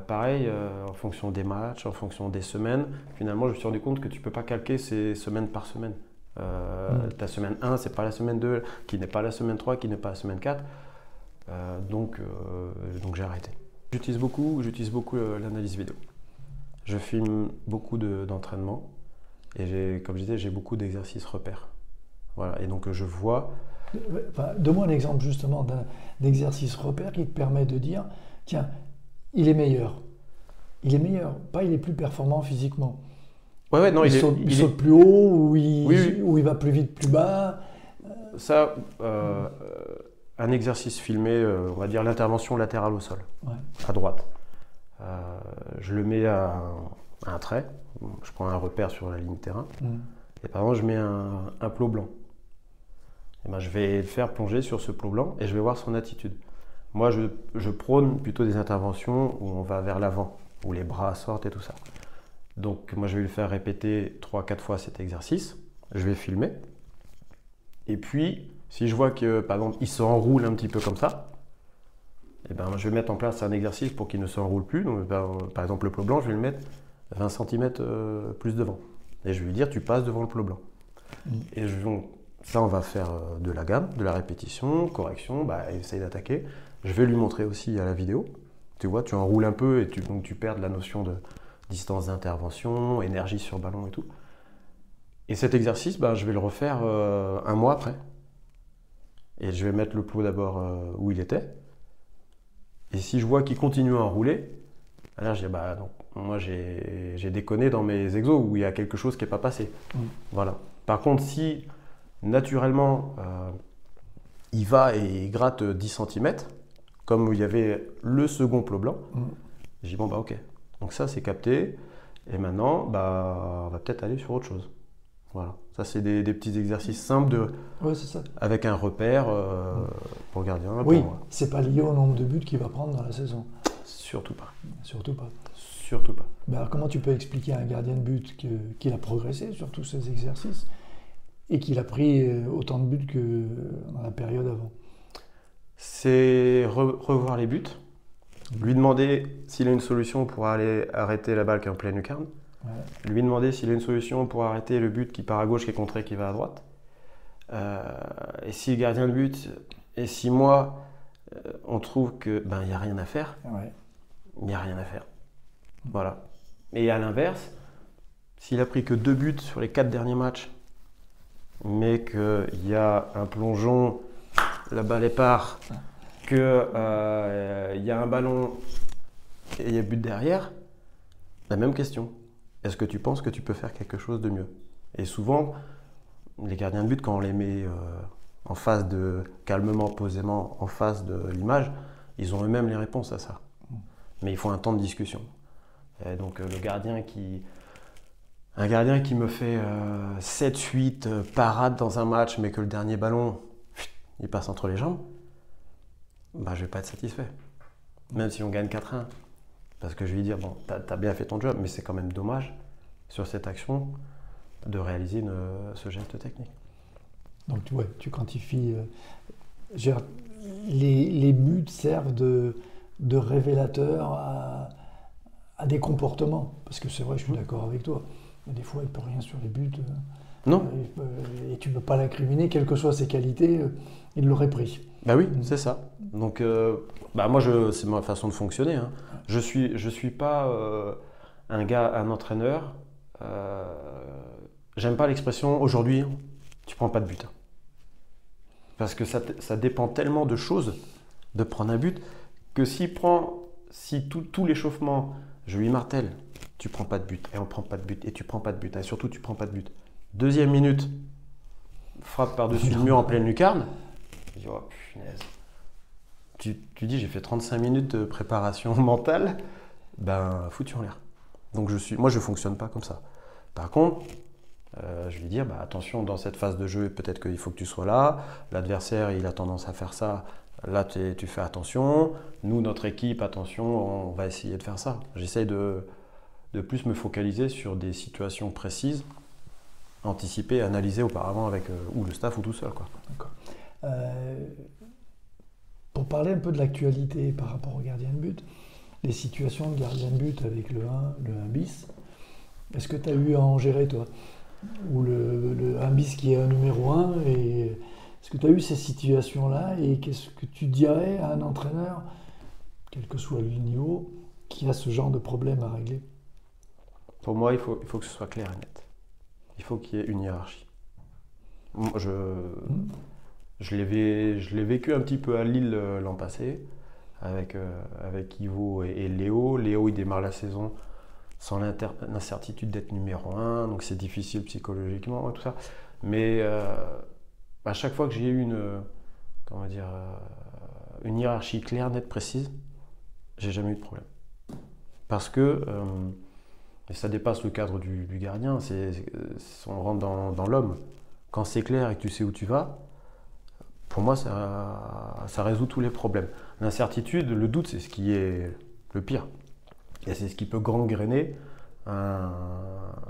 pareil, en fonction des matchs, en fonction des semaines, finalement je me suis rendu compte que tu ne peux pas calquer ces semaine par semaine. Ta semaine 1, c'est pas la semaine 2, qui n'est pas la semaine 3, qui n'est pas la semaine 4. Donc j'ai arrêté. J'utilise beaucoup l'analyse vidéo. Je filme beaucoup d'entraînements et comme je disais, j'ai beaucoup d'exercices repères. Voilà, et donc je vois. Donne-moi un exemple justement d'un exercice repère qui te permet de dire tiens, il est meilleur. Il est meilleur, pas il est plus performant physiquement. Ouais, non, il saute plus haut ou il va plus vite, plus bas. Ça, un exercice filmé, on va dire l'intervention latérale au sol, à droite. Je le mets à un trait, je prends un repère sur la ligne terrain, et par exemple je mets un plot blanc. Et je vais le faire plonger sur ce plot blanc et je vais voir son attitude. Moi, je prône plutôt des interventions où on va vers l'avant, où les bras sortent et tout ça. Donc moi, je vais lui faire répéter 3-4 fois cet exercice. Je vais filmer. Et puis, si je vois que, par exemple, il s'enroule un petit peu comme ça, je vais mettre en place un exercice pour qu'il ne s'enroule plus. Donc, par exemple, le plot blanc, je vais le mettre 20 cm plus devant. Et je vais lui dire, tu passes devant le plot blanc. Et ça, on va faire de la gamme, de la répétition, correction, essaye d'attaquer. Je vais lui montrer aussi à la vidéo. Tu vois, tu enroules un peu et donc tu perds de la notion de distance d'intervention, énergie sur ballon et tout. Et cet exercice, je vais le refaire un mois après. Et je vais mettre le plot d'abord où il était. Et si je vois qu'il continue à enrouler, alors je dis, non, moi j'ai déconné dans mes exos où il y a quelque chose qui n'est pas passé. Voilà. Par contre, si naturellement, il va et il gratte 10 cm, comme où il y avait le second plot blanc. Je dis ok. Donc ça, c'est capté. Et maintenant, on va peut-être aller sur autre chose. Voilà. Ça, c'est des petits exercices simples c'est ça. Avec un repère pour le gardien. Oui, c'est pas lié au nombre de buts qu'il va prendre dans la saison. Surtout pas. Surtout pas. Surtout pas. Alors, comment tu peux expliquer à un gardien de but qu'il a progressé sur tous ces exercices et qu'il a pris autant de buts que dans la période avant? C'est revoir les buts, lui demander s'il a une solution pour aller arrêter la balle qui est en pleine lucarne, lui demander s'il a une solution pour arrêter le but qui part à gauche, qui est contré, qui va à droite. Et si le gardien de but, et si moi, on trouve que il n'y a rien à faire, il n'y a rien à faire. Voilà. Et à l'inverse, s'il a pris que 2 buts sur les 4 derniers matchs, mais qu'il y a un plongeon, la balle est part, qu'il y a un ballon et il y a but derrière, la même question. Est-ce que tu penses que tu peux faire quelque chose de mieux? Et souvent, les gardiens de but, quand on les met calmement, posément, en face de l'image, ils ont eux-mêmes les réponses à ça. Mais il faut un temps de discussion. Et donc un gardien qui me fait 7-8 parades dans un match, mais que le dernier ballon, il passe entre les jambes, bah, je ne vais pas être satisfait. Même si on gagne 4-1. Parce que je vais lui dire, bon, t'as bien fait ton job, mais c'est quand même dommage, sur cette action, de réaliser ce geste technique. Donc ouais, tu quantifies. Les buts servent de révélateur à des comportements. Parce que c'est vrai, je suis d'accord avec toi. Des fois, il ne peut rien sur les buts. Non. Et tu ne peux pas l'incriminer, quelles que soient ses qualités, il l'aurait pris. Bah oui, c'est ça. Donc, moi, c'est ma façon de fonctionner. Hein. Je suis pas un entraîneur. J'aime pas l'expression aujourd'hui, tu prends pas de but. Parce que ça dépend tellement de choses de prendre un but que si tout l'échauffement, je lui martèle, tu prends pas de but, et on prend pas de but, et tu prends pas de but, et surtout tu prends pas de but. Deuxième minute, frappe par-dessus le mur en pleine lucarne. Je dis, oh punaise. Tu dis, j'ai fait 35 minutes de préparation mentale, ben foutu en l'air. Donc moi je fonctionne pas comme ça. Par contre, je vais dire, attention, dans cette phase de jeu, peut-être qu'il faut que tu sois là. L'adversaire, il a tendance à faire ça. Là, tu fais attention. Nous, notre équipe, attention, on va essayer de faire ça. J'essaie de plus me focaliser sur des situations précises, anticipées, analysées auparavant avec ou le staff ou tout seul. Quoi. D'accord. Pour parler un peu de l'actualité par rapport au gardien de but, les situations de gardien de but avec le 1 bis, est-ce que tu as eu à en gérer, toi? Ou le 1 bis qui est un numéro 1, et est-ce que tu as eu ces situations-là, et qu'est-ce que tu dirais à un entraîneur, quel que soit le niveau, qui a ce genre de problème à régler? Pour moi, il faut que ce soit clair et net. Il faut qu'il y ait une hiérarchie. Moi, je l'ai vécu un petit peu à Lille l'an passé, avec Ivo et Léo. Léo, il démarre la saison sans l'incertitude d'être numéro 1, donc c'est difficile psychologiquement et tout ça. Mais à chaque fois que j'ai eu une hiérarchie claire, nette, précise, j'ai jamais eu de problème. Parce que et ça dépasse le cadre du gardien, on rentre dans l'homme. Quand c'est clair et que tu sais où tu vas, pour moi, ça résout tous les problèmes. L'incertitude, le doute, c'est ce qui est le pire. Et c'est ce qui peut gangréner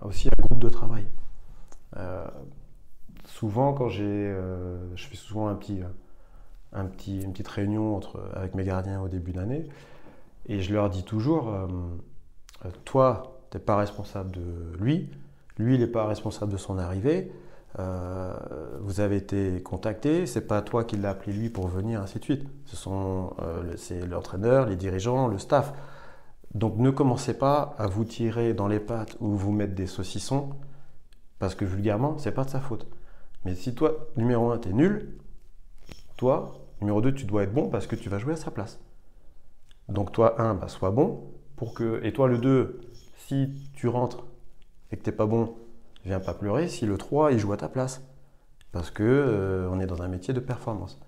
aussi un groupe de travail. Souvent, quand je fais souvent une petite réunion avec mes gardiens au début d'année, et je leur dis toujours, toi, tu n'es pas responsable de lui, il n'est pas responsable de son arrivée, vous avez été contacté, c'est pas toi qui l'as appelé lui pour venir, ainsi de suite. C'est l'entraîneur, les dirigeants, le staff. Donc ne commencez pas à vous tirer dans les pattes ou vous mettre des saucissons, parce que vulgairement, c'est pas de sa faute. Mais si toi, numéro 1, tu es nul, toi, numéro 2, tu dois être bon parce que tu vas jouer à sa place. Donc toi, 1, sois bon, et toi, le 2, si tu rentres et que tu n'es pas bon, viens pas pleurer si le 3, il joue à ta place. Parce que on est dans un métier de performance.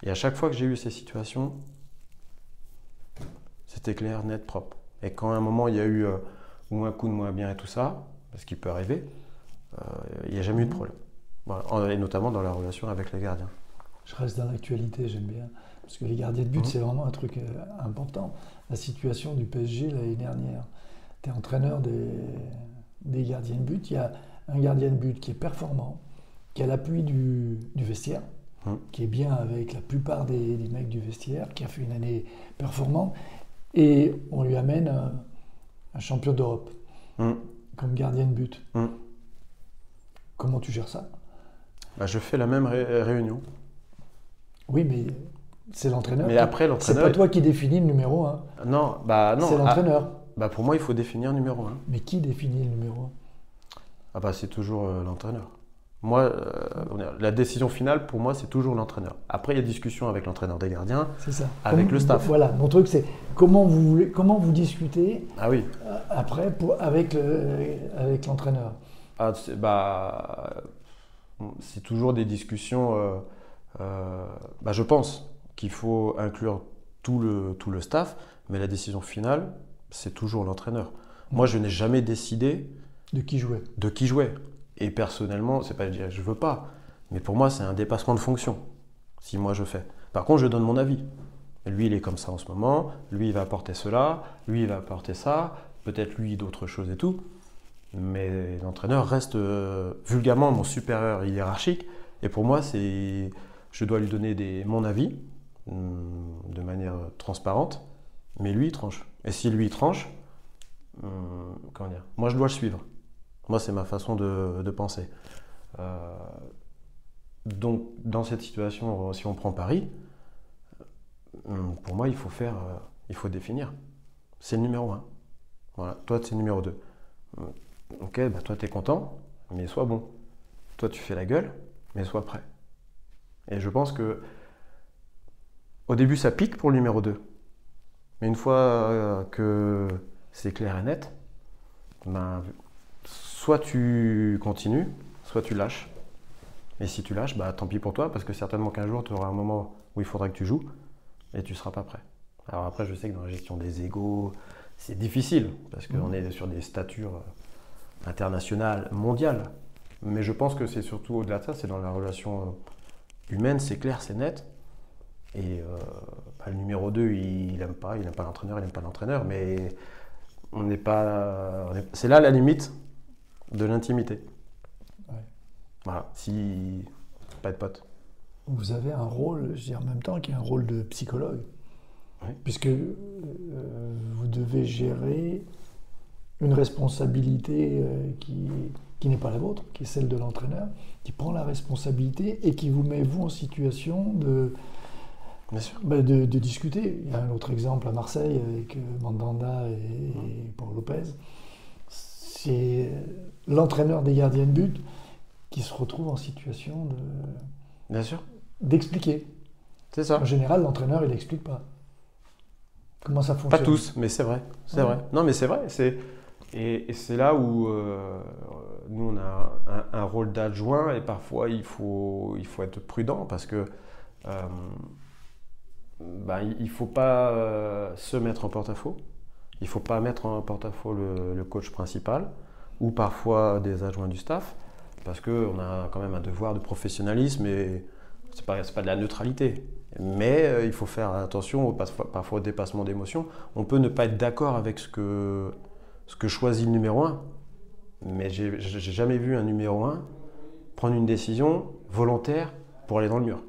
Et à chaque fois que j'ai eu ces situations, c'était clair, net, propre. Et quand à un moment il y a eu ou un coup de moins bien et tout ça, parce qu'il peut arriver, il n'y a jamais eu de problème. Voilà. Et notamment dans la relation avec les gardiens. Je reste dans l'actualité, j'aime bien. Parce que les gardiens de but, c'est vraiment un truc important. La situation du PSG l'année dernière. Tu es entraîneur des gardiens de but. Il y a un gardien de but qui est performant, qui a l'appui du vestiaire, qui est bien avec la plupart des mecs du vestiaire, qui a fait une année performante. Et on lui amène un champion d'Europe comme gardien de but. Comment tu gères ça? Je fais la même réunion. Oui, mais c'est l'entraîneur. Mais après, l'entraîneur. C'est pas toi qui définis le numéro 1. Non. C'est l'entraîneur. Pour moi, il faut définir numéro 1. Mais qui définit le numéro 1? C'est toujours l'entraîneur. Moi, la décision finale, pour moi, c'est toujours l'entraîneur. Après, il y a discussion avec l'entraîneur des gardiens, c'est ça. Avec le staff. Voilà, mon truc, c'est comment vous discutez après avec l'entraîneur. C'est toujours des discussions je pense qu'il faut inclure tout le staff, mais la décision finale, c'est toujours l'entraîneur. Moi, je n'ai jamais décidé de qui jouer. Et personnellement, c'est pas dire je veux pas, mais pour moi, c'est un dépassement de fonction, si moi je fais. Par contre, je donne mon avis. Lui, il est comme ça en ce moment, lui, il va apporter cela, lui, il va apporter ça, peut-être lui, d'autres choses et tout. Mais l'entraîneur reste vulgairement mon supérieur hiérarchique. Et pour moi, je dois lui donner mon avis de manière transparente, mais lui, il tranche. Et si lui, il tranche, comment dire, moi, je dois le suivre. Moi, c'est ma façon de penser. Donc, dans cette situation, si on prend Paris, pour moi, il faut définir. C'est le numéro 1. Voilà. Toi, c'est le numéro 2. Ok, toi, tu es content, mais sois bon. Toi, tu fais la gueule, mais sois prêt. Et je pense que au début, ça pique pour le numéro 2. Mais une fois que c'est clair et net, soit tu continues, soit tu lâches. Et si tu lâches, tant pis pour toi, parce que certainement qu'un jour, tu auras un moment où il faudra que tu joues et tu ne seras pas prêt. Alors après, je sais que dans la gestion des égos, c'est difficile, parce qu'on est sur des statures internationales, mondiales. Mais je pense que c'est surtout au-delà de ça, c'est dans la relation humaine, c'est clair, c'est net. Et le numéro 2, il n'aime pas l'entraîneur, mais c'est là la limite de l'intimité. Ouais. Voilà, si pas de pote. Vous avez un rôle, je dis en même temps, qui est un rôle de psychologue, oui. Puisque vous devez gérer une responsabilité qui n'est pas la vôtre, qui est celle de l'entraîneur, qui prend la responsabilité et qui vous met, vous, en situation Bien sûr. De discuter. Il y a un autre exemple à Marseille avec Mandanda et Paul Lopez. C'est l'entraîneur des gardiens de but qui se retrouve en situation Bien sûr. d'expliquer. C'est ça. En général, l'entraîneur, il n'explique pas. Comment ça fonctionne? Pas tous, mais c'est vrai. C'est vrai. Non, mais c'est vrai. Et c'est là où nous, on a un rôle d'adjoint et parfois, il faut être prudent parce que il ne faut pas se mettre en porte-à-faux. Il ne faut pas mettre en porte-à-faux le coach principal ou parfois des adjoints du staff parce qu'on a quand même un devoir de professionnalisme et ce n'est pas de la neutralité. Mais il faut faire attention parfois au dépassement d'émotions. On peut ne pas être d'accord avec ce que choisit le numéro 1, mais j'ai jamais vu un numéro 1 prendre une décision volontaire pour aller dans le mur.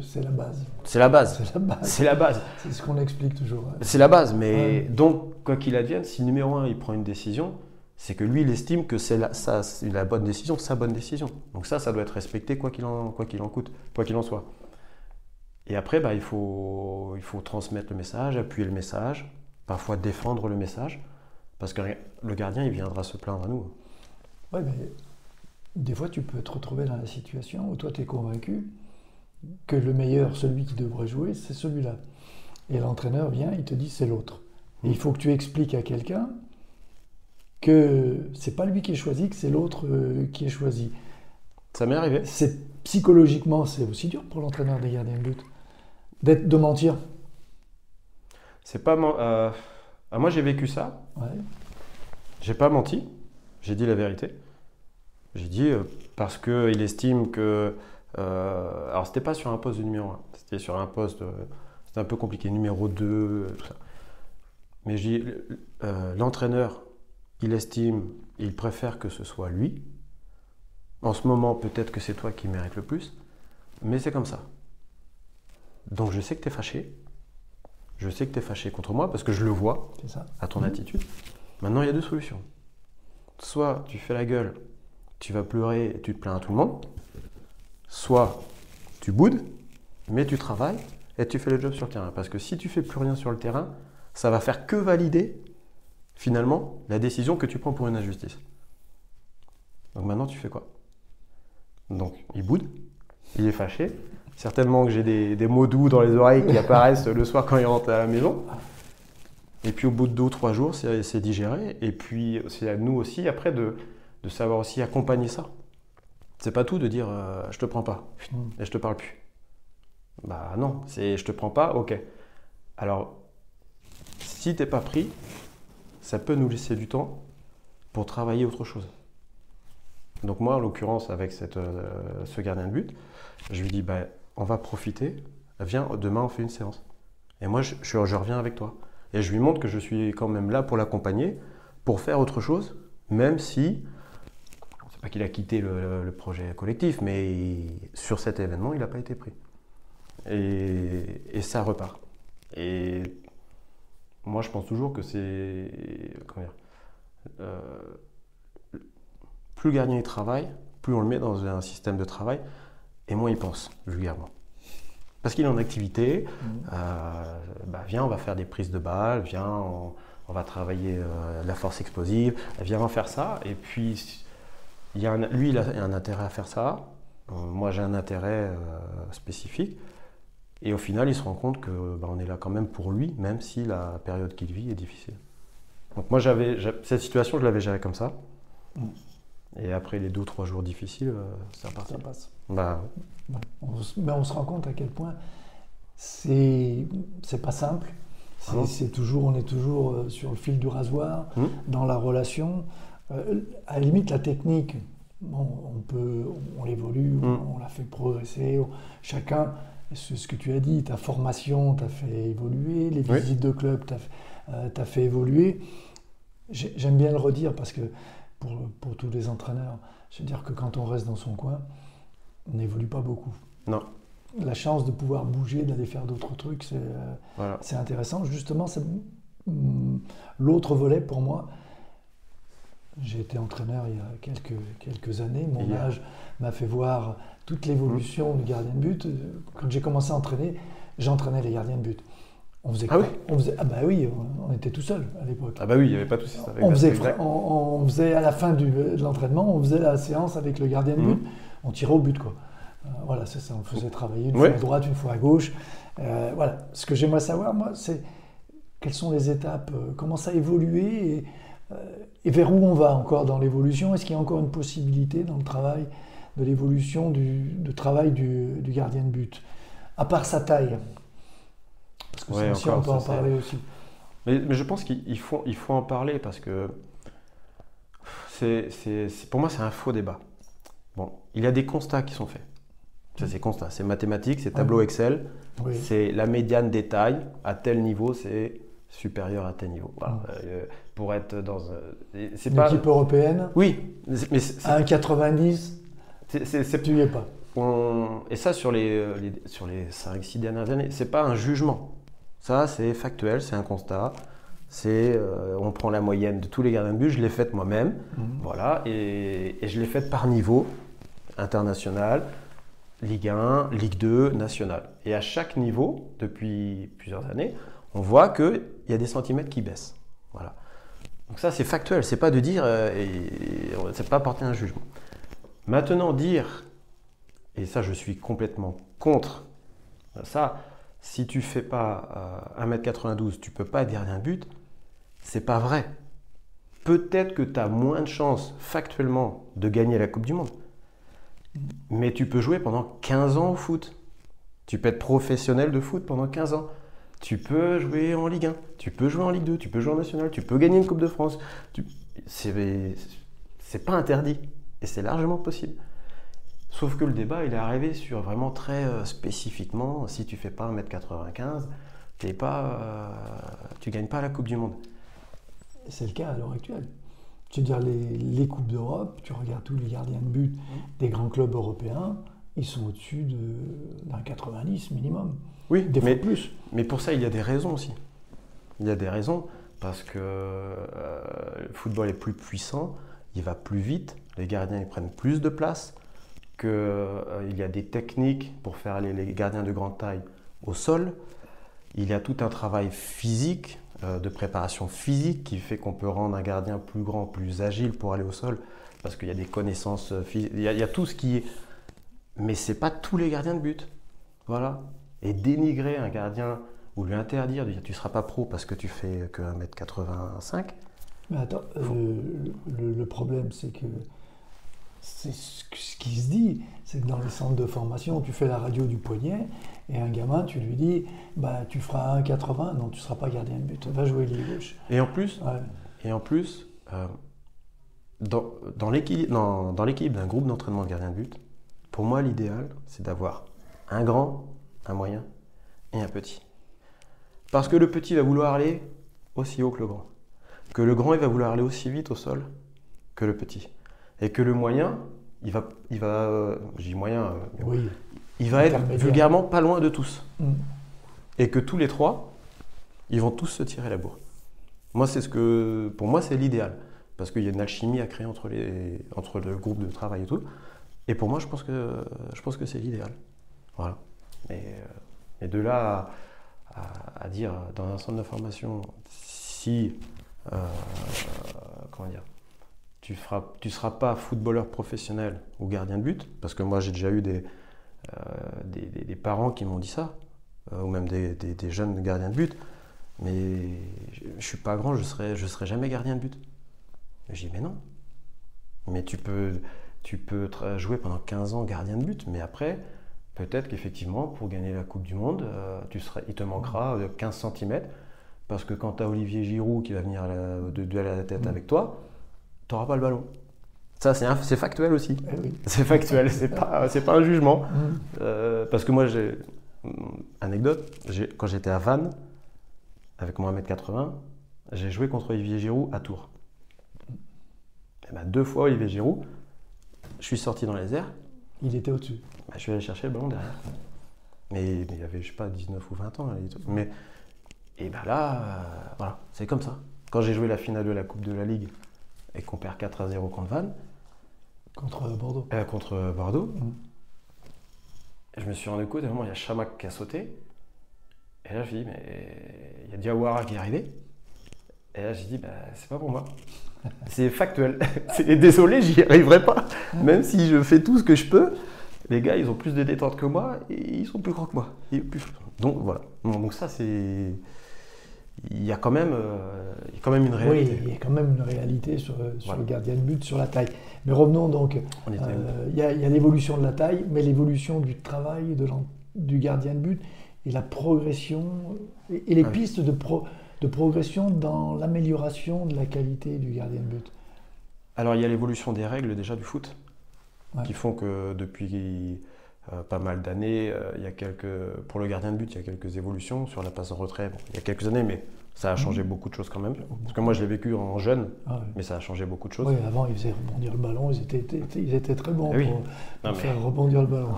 C'est la base. C'est la base. C'est la base. C'est la base. C'est ce qu'on explique toujours. C'est la base, mais donc, quoi qu'il advienne, si le numéro 1 il prend une décision, c'est que lui, il estime que c'est la bonne décision, sa bonne décision. Donc ça doit être respecté quoi qu'il en coûte, quoi qu'il en soit. Et après, il faut transmettre le message, appuyer le message, parfois défendre le message, parce que le gardien, il viendra se plaindre à nous. Oui, mais des fois, tu peux te retrouver dans la situation où toi, tu es convaincu que le meilleur, celui qui devrait jouer, c'est celui-là. Et l'entraîneur vient, il te dit c'est l'autre. Et il faut que tu expliques à quelqu'un que c'est pas lui qui est choisi, que c'est l'autre qui est choisi. Ça m'est arrivé. Psychologiquement, c'est aussi dur pour l'entraîneur des gardiens de but de mentir. C'est pas moi j'ai vécu ça. Ouais. J'ai pas menti. J'ai dit la vérité. J'ai dit parce que il estime que alors c'était pas sur un poste de numéro 1, c'était sur un poste c'était un peu compliqué, numéro 2, tout ça. Mais je dis l'entraîneur, il estime, il préfère que ce soit lui. En ce moment, peut-être que c'est toi qui mérites le plus, mais c'est comme ça. Donc je sais que tu es fâché. Je sais que tu es fâché contre moi parce que je le vois à ton attitude. Maintenant, il y a deux solutions. Soit tu fais la gueule, tu vas pleurer et tu te plains à tout le monde. Soit tu boudes, mais tu travailles et tu fais le job sur le terrain. Parce que si tu fais plus rien sur le terrain, ça va faire que valider finalement la décision que tu prends pour une injustice. Donc maintenant, tu fais quoi? Donc il boude, il est fâché. Certainement que j'ai des mots doux dans les oreilles qui apparaissent le soir quand il rentre à la maison. Et puis au bout de 2 ou 3 jours, c'est digéré. Et puis c'est à nous aussi après de savoir aussi accompagner ça. C'est pas tout de dire je te prends pas et je te parle plus. Bah non, c'est je te prends pas, ok. Alors, si t'es pas pris, ça peut nous laisser du temps pour travailler autre chose. Donc moi, en l'occurrence, avec ce gardien de but, je lui dis, bah, on va profiter, viens, demain on fait une séance. Et moi, je reviens avec toi. Et je lui montre que je suis quand même là pour l'accompagner, pour faire autre chose, même si, c'est pas qu'il a quitté le projet collectif, mais sur cet événement, il n'a pas été pris. Et ça repart. Et moi, je pense toujours que c'est, comment dire, plus le gardien il travaille, plus on le met dans un système de travail, et moins il pense, vulgairement. Parce qu'il est en activité, viens, on va faire des prises de balles, viens, on va travailler la force explosive, viens, on va faire ça. Et puis, lui, il a un intérêt à faire ça, moi j'ai un intérêt spécifique. Et au final, il se rend compte qu'on est là quand même pour lui, même si la période qu'il vit est difficile. Donc moi, cette situation, je l'avais gérée comme ça. Et après les 2 ou 3 jours difficiles, ça passe. Bah, ouais. On se rend compte à quel point c'est pas simple. On est toujours sur le fil du rasoir, dans la relation. À la limite, la technique, on l'évolue, on la fait progresser. Chacun, c'est ce que tu as dit, ta formation t'a fait évoluer, les visites de club t'a fait évoluer. J'aime bien le redire parce que pour tous les entraîneurs, je veux dire que quand on reste dans son coin, on n'évolue pas beaucoup. Non. La chance de pouvoir bouger, d'aller faire d'autres trucs, c'est intéressant. Justement, l'autre volet pour moi, j'ai été entraîneur il y a quelques années. Mon âge m'a fait voir toute l'évolution du gardien de but. Quand j'ai commencé à entraîner, j'entraînais les gardiens de but. On faisait quoi? On était tout seul à l'époque. Ah bah oui, il n'y avait pas tout ça. On faisait à la fin de l'entraînement, on faisait la séance avec le gardien de but. On tirait au but, quoi. Voilà, c'est ça. On faisait travailler une fois à droite, une fois à gauche. Voilà. Ce que j'aimerais savoir, moi, c'est quelles sont les étapes, comment ça a évolué et vers où on va encore dans l'évolution. Est-ce qu'il y a encore une possibilité dans le travail de l'évolution du travail du gardien de but, à part sa taille? Parce que aussi, on peut en parler aussi. Mais je pense qu'il faut en parler parce que pour moi, c'est un faux débat. Bon, il y a des constats qui sont faits. Ça, c'est constat. C'est mathématique, c'est tableau Excel, c'est la médiane des tailles. À tel niveau, c'est supérieur à tel niveau. Voilà. Pour être dans l'équipe européenne. Oui, mais à 1,90, tu n'y es pas. Et ça, sur les 5-6 dernières années, c'est pas un jugement. Ça, c'est factuel, c'est un constat. On prend la moyenne de tous les gardiens de but, je l'ai faite moi-même, voilà, et je l'ai faite par niveau, international, Ligue 1, Ligue 2, national. Et à chaque niveau, depuis plusieurs années, on voit qu'il y a des centimètres qui baissent. Voilà. Donc ça, c'est factuel, c'est pas de dire, c'est pas porter un jugement. Maintenant, dire, et ça, je suis complètement contre ça, si tu fais pas 1m92, tu peux pas être gardien de but, c'est pas vrai. Peut-être que tu as moins de chances factuellement de gagner la Coupe du Monde, mais tu peux jouer pendant 15 ans au foot. Tu peux être professionnel de foot pendant 15 ans. Tu peux jouer en Ligue 1, tu peux jouer en Ligue 2, tu peux jouer en National, tu peux gagner une Coupe de France. C'est pas interdit et c'est largement possible. Sauf que le débat, il est arrivé sur vraiment très spécifiquement, si tu fais pas 1m95, tu gagnes pas la Coupe du Monde. C'est le cas à l'heure actuelle. Tu veux dire, les Coupes d'Europe, tu regardes tous les gardiens de but des grands clubs européens, ils sont au-dessus d'un 90 minimum. Oui, des fois plus. Mais pour ça, il y a des raisons aussi. Il y a des raisons parce que le football est plus puissant, il va plus vite, les gardiens ils prennent plus de place, qu'il y a des techniques pour faire les gardiens de grande taille au sol. Il y a tout un travail physique, de préparation physique qui fait qu'on peut rendre un gardien plus grand, plus agile pour aller au sol parce qu'il y a des connaissances physiques. Il y a tout ce qui est... Mais ce n'est pas tous les gardiens de but. Voilà. Et dénigrer un gardien ou lui interdire de dire tu ne seras pas pro parce que tu fais que 1m85. Mais attends, le problème c'est que c'est ce qui se dit, c'est que dans les centres de formation, tu fais la radio du poignet et un gamin, tu lui dis, bah, tu feras 1,80, non, tu ne seras pas gardien de but, va jouer l'ailier gauche. Et en plus, dans l'équipe d'un groupe d'entraînement de gardien de but, pour moi, l'idéal, c'est d'avoir un grand, un moyen et un petit. Parce que le petit va vouloir aller aussi haut que le grand. Que le grand, il va vouloir aller aussi vite au sol que le petit. Et que le moyen, il va je dis moyen, oui, il va être vulgairement pas loin de tous. Et que tous les trois, ils vont tous se tirer la bourre. Pour moi, c'est l'idéal. Parce qu'il y a une alchimie à créer entre le groupe de travail et tout. Et pour moi, je pense que c'est l'idéal. Voilà. Et de là à dire dans un centre de formation, si comment dire, tu seras pas footballeur professionnel ou gardien de but, parce que moi j'ai déjà eu des parents qui m'ont dit ça, ou même des jeunes gardiens de but, mais je suis pas grand, je serai jamais gardien de but. Et je dis mais non, mais tu peux jouer pendant 15 ans gardien de but, mais après peut-être qu'effectivement pour gagner la Coupe du Monde, il te manquera 15 cm, parce que quand tu as Olivier Giroud qui va venir duel à la tête avec toi, tu n'auras pas le ballon. Ça, c'est factuel aussi. Oui. C'est factuel, c'est pas un jugement. Parce que moi, anecdote, quand j'étais à Vannes, avec mon 1m80, j'ai joué contre Olivier Giroud à Tours. Et ben, 2 fois Olivier Giroud, je suis sorti dans les airs. Il était au-dessus. Ben, je suis allé chercher le ballon derrière. Mais il y avait, je sais pas, 19 ou 20 ans. Et ben là, voilà, c'est comme ça. Quand j'ai joué la finale de la Coupe de la Ligue et qu'on perd 4-0 contre Vannes. Contre Bordeaux. Je me suis rendu compte, à un moment, il y a Chamac qui a sauté. Et là, je me suis dit, mais il y a Diawara qui est arrivé. Et là, j'ai dit, bah, c'est pas pour moi. C'est factuel. Désolé, j'y arriverai pas. Même si je fais tout ce que je peux, les gars, ils ont plus de détente que moi et ils sont plus grands que moi. Donc voilà. Donc ça, c'est... Il y a quand même une réalité. Oui, il y a quand même une réalité sur le gardien de but, sur la taille. Mais revenons donc, il y a l'évolution de la taille, mais l'évolution du travail du gardien de but et la progression et les pistes de progression dans l'amélioration de la qualité du gardien de but. Alors il y a l'évolution des règles déjà du foot, qui font que depuis pas mal d'années, pour le gardien de but, il y a quelques évolutions sur la passe en retrait. Bon, il y a quelques années, mais ça a changé beaucoup de choses quand même. Parce que moi, je l'ai vécu en jeune, mais ça a changé beaucoup de choses. Oui, avant, ils faisaient rebondir le ballon, ils étaient très bons pour faire rebondir le ballon.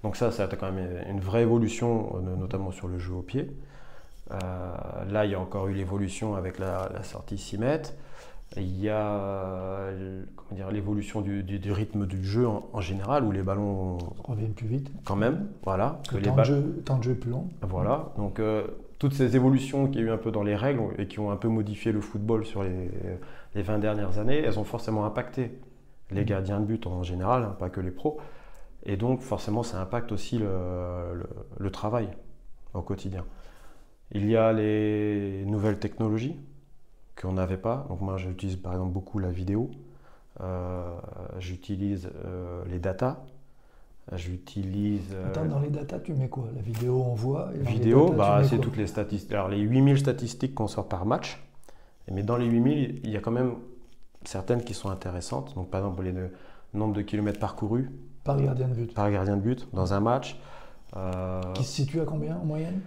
Donc ça a quand même une vraie évolution, notamment sur le jeu au pied. Là, il y a encore eu l'évolution avec la sortie 6 mètres. Il y a l'évolution du rythme du jeu en général, où les ballons reviennent plus vite. Quand même, voilà. Le temps de jeu est plus long. Voilà. Donc toutes ces évolutions qu'il y a eu un peu dans les règles et qui ont un peu modifié le football sur les 20 dernières années, elles ont forcément impacté les gardiens de but en général, hein, pas que les pros. Et donc forcément, ça impacte aussi le travail au quotidien. Il y a les nouvelles technologies qu'on n'avait pas. Donc moi, j'utilise par exemple beaucoup la vidéo. J'utilise les datas. J'utilise... Attends, dans les datas, tu mets quoi? La vidéo, on voit? Vidéo, c'est toutes les statistiques. Alors les 8000 statistiques qu'on sort par match. Mais dans les 8000, il y a quand même certaines qui sont intéressantes. Donc par exemple, le nombre de kilomètres parcourus. Par gardien de but. Par gardien de but dans un match. Qui se situe à combien en moyenne?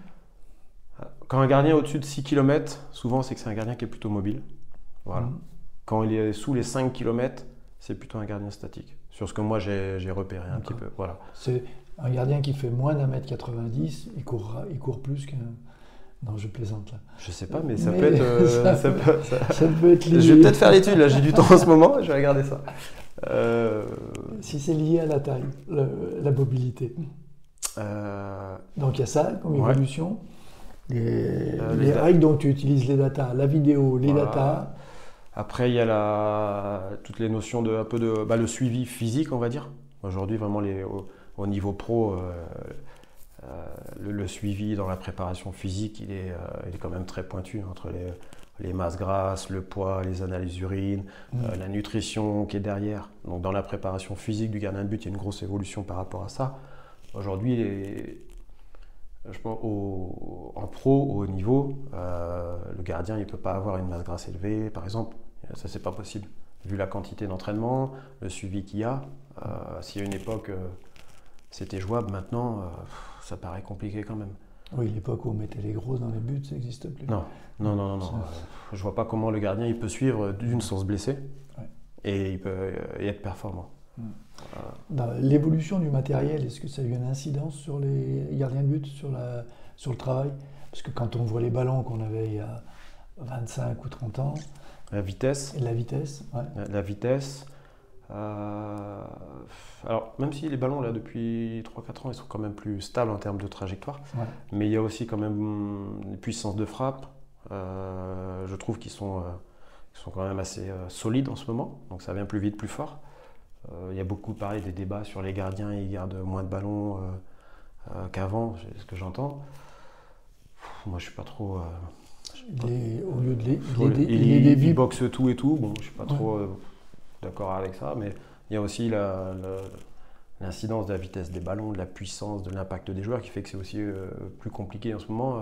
Quand un gardien est au-dessus de 6 km, souvent c'est que c'est un gardien qui est plutôt mobile. Voilà. Quand il est sous les 5 km, c'est plutôt un gardien statique. Sur ce que moi j'ai repéré un petit peu. Voilà. C'est un gardien qui fait moins d'1m90, il court plus qu'un... Non, je plaisante là. Je sais pas, mais ça peut être... ça peut être lié. Je vais peut-être faire l'étude, là j'ai du temps en ce moment, je vais regarder ça. Si c'est lié à la taille, la mobilité. Donc il y a ça comme évolution. Les règles dont tu utilises les datas, la vidéo, les datas. Après, il y a toutes les notions de le suivi physique, on va dire. Aujourd'hui, vraiment, au niveau pro, le suivi dans la préparation physique, il est quand même très pointu entre les masses grasses, le poids, les analyses urines, la nutrition qui est derrière. Donc dans la préparation physique du gardien de but, il y a une grosse évolution par rapport à ça. Aujourd'hui, je pense en pro, au haut niveau, le gardien il ne peut pas avoir une masse grasse élevée, par exemple. Ça, c'est pas possible. Vu la quantité d'entraînement, le suivi qu'il y a, si à une époque c'était jouable, maintenant, ça paraît compliqué quand même. Oui, l'époque où on mettait les grosses dans les buts, ça n'existe plus. Non. Je vois pas comment le gardien il peut suivre d'une sans se blesser et il peut y être performant. L'évolution du matériel, est-ce que ça a eu une incidence sur les gardiens de but, sur le travail? Parce que quand on voit les ballons qu'on avait il y a 25 ou 30 ans... La vitesse. Et la vitesse, ouais. La vitesse. Alors, même si les ballons, là, depuis 3-4 ans, ils sont quand même plus stables en termes de trajectoire, mais il y a aussi quand même une puissance de frappe. Je trouve qu'ils sont quand même assez solides en ce moment, donc ça vient plus vite, plus fort. Il y a beaucoup, pareil, des débats sur les gardiens, ils gardent moins de ballons qu'avant, c'est ce que j'entends. Moi, je suis pas trop... au lieu de il boxe tout et tout, bon, je suis pas trop d'accord avec ça, mais il y a aussi l'incidence de la vitesse des ballons, de la puissance, de l'impact des joueurs qui fait que c'est aussi plus compliqué en ce moment,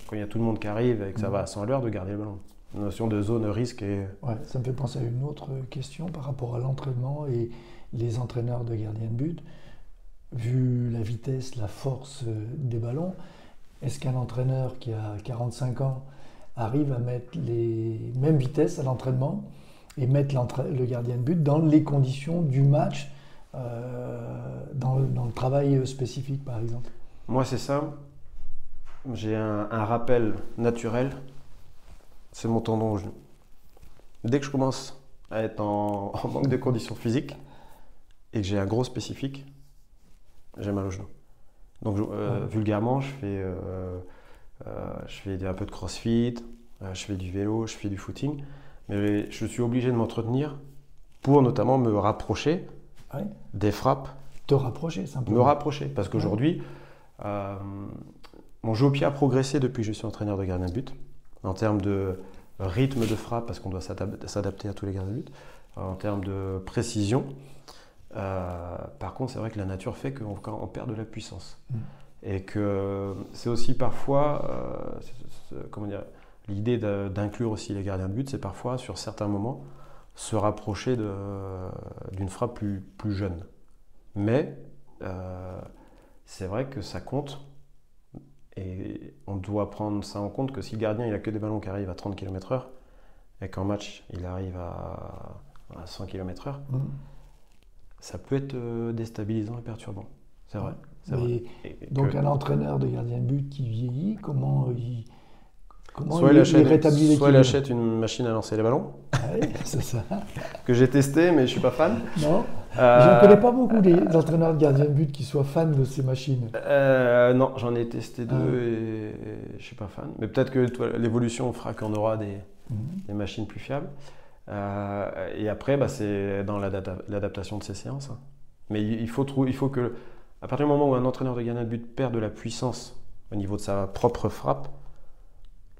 quand il y a tout le monde qui arrive et que ça va à 100 à l'heure, de garder le ballon. Une notion de zone risque. Ouais, ça me fait penser à une autre question par rapport à l'entraînement et les entraîneurs de gardiens de but. Vu la vitesse, la force des ballons, est-ce qu'un entraîneur qui a 45 ans arrive à mettre les mêmes vitesses à l'entraînement et mettre le gardien de but dans les conditions du match, dans le travail spécifique par exemple? Moi c'est ça, j'ai un rappel naturel, c'est mon tendon au genou. Dès que je commence à être en manque de conditions physiques et que j'ai un gros spécifique, j'ai mal au genou. Donc vulgairement, je fais un peu de crossfit, je fais du vélo, je fais du footing, mais je suis obligé de m'entretenir pour notamment me rapprocher des frappes. Te rapprocher simplement. Me rapprocher, parce qu'aujourd'hui, mon jeu au pied a progressé depuis que je suis entraîneur de gardien de but, en termes de rythme de frappe, parce qu'on doit s'adapter à tous les gardiens de but, en termes de précision. Par contre, c'est vrai que la nature fait qu'on perd de la puissance. Et que c'est aussi parfois, l'idée d'inclure aussi les gardiens de but, c'est parfois, sur certains moments, se rapprocher d'une frappe plus jeune. Mais c'est vrai que ça compte. Et on doit prendre ça en compte, que si le gardien il a que des ballons qui arrivent à 30 km/h et qu'en match il arrive à 100 km/h, ça peut être déstabilisant et perturbant. C'est vrai. Donc un entraîneur de gardien de but qui vieillit, comment il rétablit l'équilibre? Soit il achète une machine à lancer les ballons, c'est ça. que j'ai testé mais je ne suis pas fan. Non. Je ne connais pas beaucoup d'entraîneurs de gardiens de but qui soient fans de ces machines. Non, j'en ai testé 2 et je ne suis pas fan. Mais peut-être que l'évolution fera qu'on aura des machines plus fiables. Et après, c'est dans l'adaptation de ces séances. Mais il faut que, à partir du moment où un entraîneur de gardien de but perd de la puissance au niveau de sa propre frappe,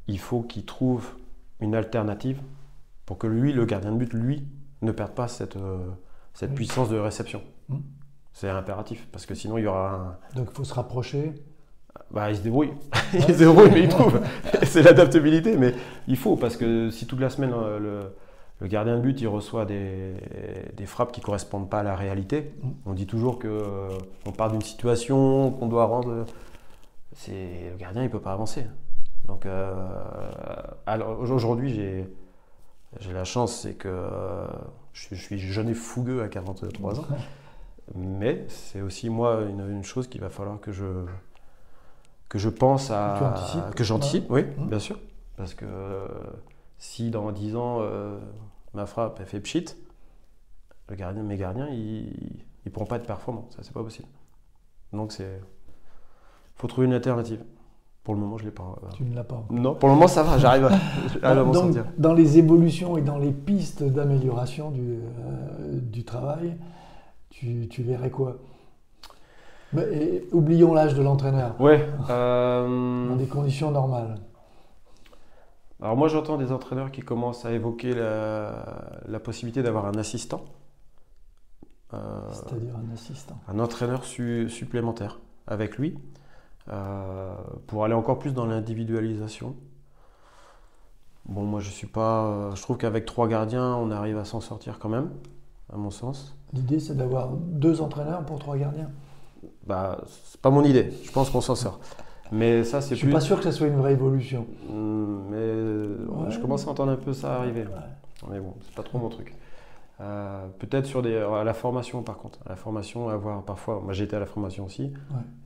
il faut qu'il trouve une alternative pour que lui, le gardien de but, ne perde pas cette puissance de réception. C'est impératif, parce que sinon il y aura Donc il faut se rapprocher. Il se débrouille. Il se débrouille, mais il trouve. C'est l'adaptabilité, mais il faut, parce que si toute la semaine le gardien de but il reçoit des frappes qui ne correspondent pas à la réalité, on dit toujours qu'on part d'une situation qu'on doit rendre. Le gardien il ne peut pas avancer. Donc alors aujourd'hui j'ai la chance, c'est que je suis jeune et fougueux à 43 ans, mais c'est aussi moi une chose qu'il va falloir que je pense à, que j'anticipe, oui, bien sûr, parce que si dans 10 ans ma frappe elle fait pchit, mes gardiens ils pourront pas être performants, ça c'est pas possible. Donc faut trouver une alternative. Pour le moment, je ne l'ai pas. Tu ne l'as pas encore. Non, pour le moment, ça va, j'arrive à m'en sortir. Dans les évolutions et dans les pistes d'amélioration du travail, tu verrais quoi? Oublions l'âge de l'entraîneur. Ouais. Dans des conditions normales. Alors moi, j'entends des entraîneurs qui commencent à évoquer la possibilité d'avoir un assistant. C'est-à-dire un assistant. Un entraîneur supplémentaire avec lui pour aller encore plus dans l'individualisation. Bon, moi je trouve qu'avec 3 gardiens, on arrive à s'en sortir quand même, à mon sens. L'idée, c'est d'avoir 2 entraîneurs pour 3 gardiens. Bah, c'est pas mon idée, je pense qu'on s'en sort. Mais ça, c'est Je suis pas sûr que ça soit une vraie évolution. Mais je commence à entendre un peu ça arriver. Ouais. Mais bon, c'est pas trop mon truc. Peut-être à la formation par contre. À la formation, avoir parfois, moi j'ai été à la formation aussi,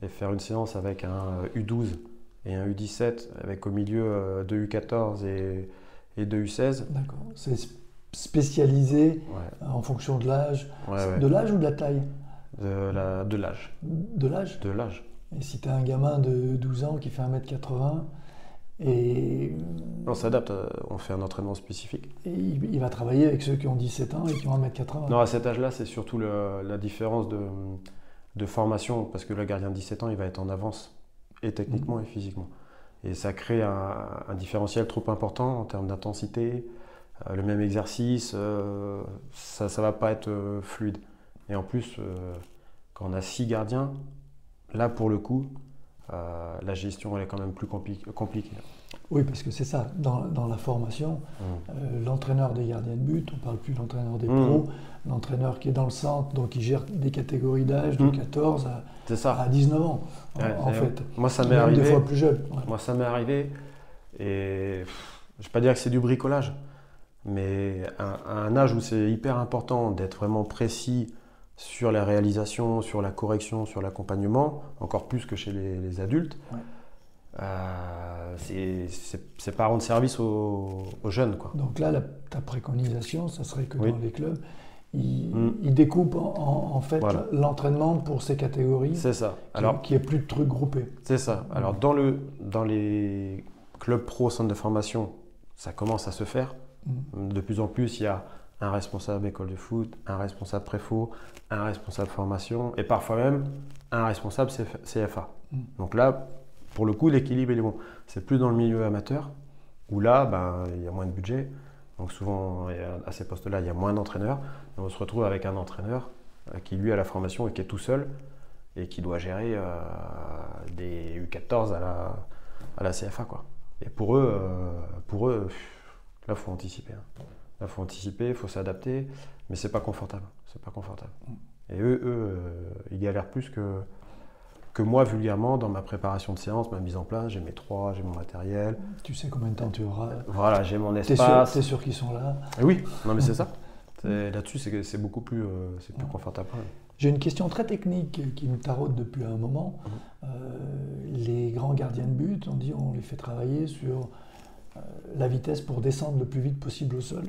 et faire une séance avec un U12 et un U17, avec au milieu 2 U14 et 2 U16. D'accord. C'est spécialisé en fonction de l'âge. De l'âge ou de la taille? De l'âge. De l'âge? De l'âge. Et si tu as un gamin de 12 ans qui fait 1m80 et... On s'adapte, on fait un entraînement spécifique. Et il va travailler avec ceux qui ont 17 ans et qui ont 1m80. Non, à cet âge-là, c'est surtout la différence de formation, parce que le gardien de 17 ans, il va être en avance, et techniquement et physiquement. Et ça crée un différentiel trop important en termes d'intensité, le même exercice, ça ne va pas être fluide. Et en plus, quand on a 6 gardiens, là pour le coup, la gestion elle est quand même plus compliquée. Oui, parce que c'est ça, dans la formation, l'entraîneur des gardiens de but, on ne parle plus de l'entraîneur des pros, l'entraîneur qui est dans le centre, donc il gère des catégories d'âge de 14 à 19 ans, en fait. Moi, ça m'est arrivé. Des fois plus jeune. Moi, ça m'est arrivé, et je ne vais pas dire que c'est du bricolage, mais à un âge où c'est hyper important d'être vraiment précis sur la réalisation, sur la correction, sur l'accompagnement, encore plus que chez les adultes, c'est pas rendre service aux jeunes, quoi. Donc là, ta préconisation, ça serait que dans les clubs, ils découpent en fait l'entraînement pour ces catégories. C'est ça. Qu'il n'y ait plus de trucs groupés. C'est ça. Alors dans les clubs pro, centres de formation, ça commence à se faire. De plus en plus, il y a un responsable école de foot, un responsable préfo, un responsable formation et parfois même un responsable CFA. Donc là, pour le coup, l'équilibre il est bon. C'est plus dans le milieu amateur où là, il y a moins de budget. Donc souvent, à ces postes-là, il y a moins d'entraîneurs. Et on se retrouve avec un entraîneur qui, lui, a la formation et qui est tout seul et qui doit gérer des U14 à la CFA, quoi. Et pour eux, là, il faut anticiper. Là, il faut anticiper, il faut s'adapter, mais c'est pas confortable. C'est pas confortable. Et eux, ils galèrent plus que moi, vulgairement, dans ma préparation de séance, ma mise en place. J'ai mes 3, j'ai mon matériel. Tu sais combien de temps tu auras. Voilà, j'ai mon espace. T'es sûr qu'ils sont là. Et oui, non mais c'est ça. Là-dessus, c'est beaucoup plus, plus confortable. J'ai une question très technique qui me taraude depuis un moment. Les grands gardiens de but, on les fait travailler sur la vitesse pour descendre le plus vite possible au sol.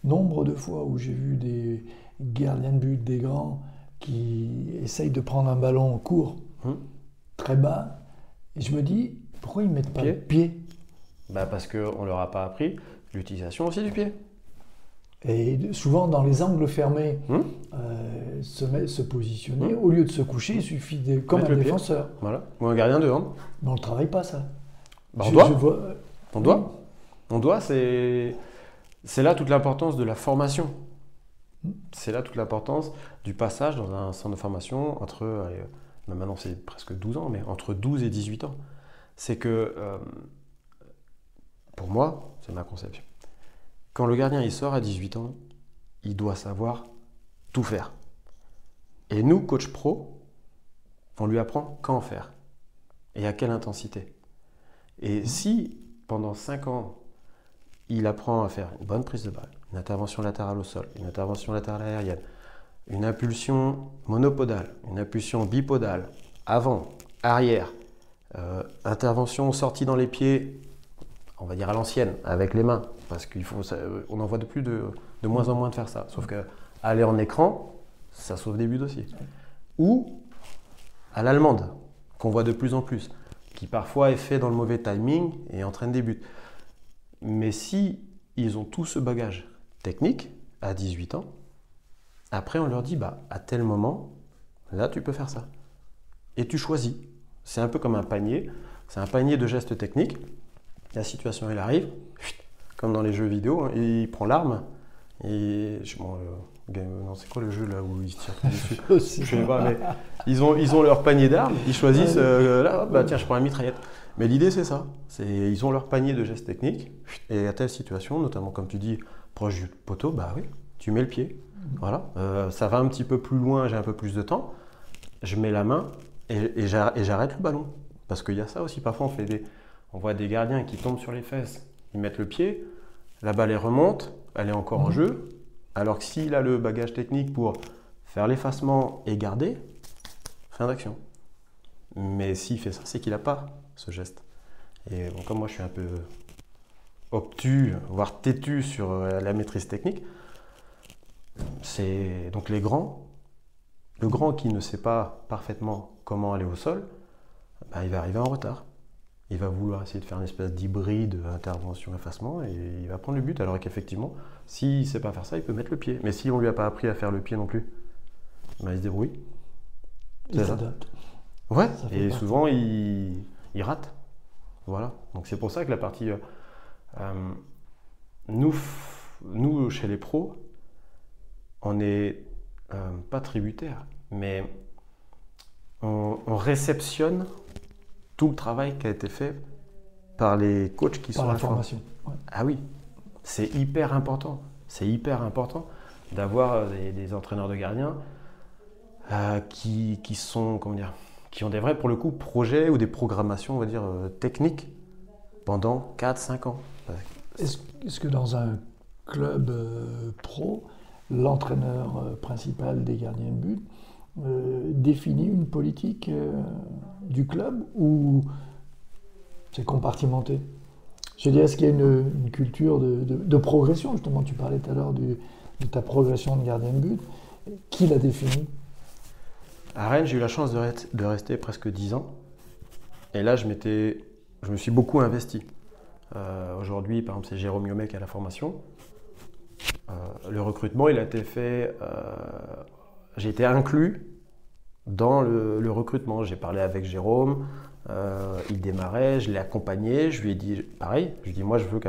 Nombre de fois où j'ai vu des gardiens de but, des grands, qui essayent de prendre un ballon court, très bas, et je me dis, pourquoi ils ne mettent pas le pied? Parce qu'on ne leur a pas appris l'utilisation aussi du pied. Et souvent, dans les angles fermés, se positionner, au lieu de se coucher, il suffit comme un défenseur. Voilà. Ou un gardien de hand. Mais on ne travaille pas ça. On doit, c'est là toute l'importance de la formation. C'est là toute l'importance du passage dans un centre de formation entre, maintenant c'est presque 12 ans, mais entre 12 et 18 ans. C'est que, pour moi, c'est ma conception. Quand le gardien il sort à 18 ans, il doit savoir tout faire. Et nous, coach pro, on lui apprend quand faire et à quelle intensité. Et si, pendant 5 ans, il apprend à faire une bonne prise de balle, une intervention latérale au sol, une intervention latérale aérienne, une impulsion monopodale, une impulsion bipodale, avant, arrière, intervention sortie dans les pieds, on va dire à l'ancienne, avec les mains, parce qu'on en voit de moins en moins de faire ça. Sauf que aller en écran, ça sauve des buts aussi. Ou à l'allemande, qu'on voit de plus en plus, qui parfois est fait dans le mauvais timing et entraîne des buts. Mais si ils ont tout ce bagage technique à 18 ans, après on leur dit à tel moment, là tu peux faire ça. Et tu choisis. C'est un peu comme un panier. C'est un panier de gestes techniques. La situation elle arrive, comme dans les jeux vidéo, hein, il prend l'arme et non, c'est quoi le jeu là où ils se tirent dessus? Je sais pas, mais ils ont leur panier d'armes, ils choisissent là, bah tiens, je prends la mitraillette. Mais l'idée c'est ça, ils ont leur panier de gestes techniques et à telle situation, notamment comme tu dis, proche du poteau, bah oui, tu mets le pied. Voilà, ça va un petit peu plus loin, j'ai un peu plus de temps, je mets la main et j'arrête le ballon. Parce qu'il y a ça aussi, parfois on voit des gardiens qui tombent sur les fesses, ils mettent le pied, la balle elle remonte, elle est encore en jeu, alors que s'il a le bagage technique pour faire l'effacement et garder, fin d'action. Mais s'il fait ça, c'est qu'il n'a pas ce geste. Et bon, comme moi je suis un peu obtus, voire têtu sur la maîtrise technique, c'est donc le grand qui ne sait pas parfaitement comment aller au sol, bah, il va arriver en retard. Il va vouloir essayer de faire une espèce d'hybride intervention-effacement et il va prendre le but. Alors qu'effectivement, s'il ne sait pas faire ça, il peut mettre le pied. Mais si on ne lui a pas appris à faire le pied non plus, bah, il se débrouille. Il s'adapte. Ouais, et souvent il rate. Voilà. Donc c'est pour ça que la partie. Nous, chez les pros, on n'est pas tributaire, mais on réceptionne tout le travail qui a été fait par les coachs qui sont à la formation. Ouais. Ah oui, c'est hyper important. C'est hyper important d'avoir des entraîneurs de gardiens qui sont, comment dire, qui ont des vrais, pour le coup, projets ou des programmations, on va dire, techniques pendant 4-5 ans. Est-ce que dans un club pro, l'entraîneur principal des gardiens de but définit une politique du club ou c'est compartimenté? Je veux dire, est-ce qu'il y a une culture de progression? Justement, tu parlais tout à l'heure de ta progression de gardien de but. Qui l'a définie? À Rennes, j'ai eu la chance de rester presque 10 ans. Et là, je me suis beaucoup investi. Aujourd'hui, par exemple, c'est Jérôme Yomet qui a la formation. Le recrutement, il a été fait... j'ai été inclus dans le recrutement. J'ai parlé avec Jérôme, il démarrait, je l'ai accompagné, je lui ai dit pareil, je lui ai dit moi je veux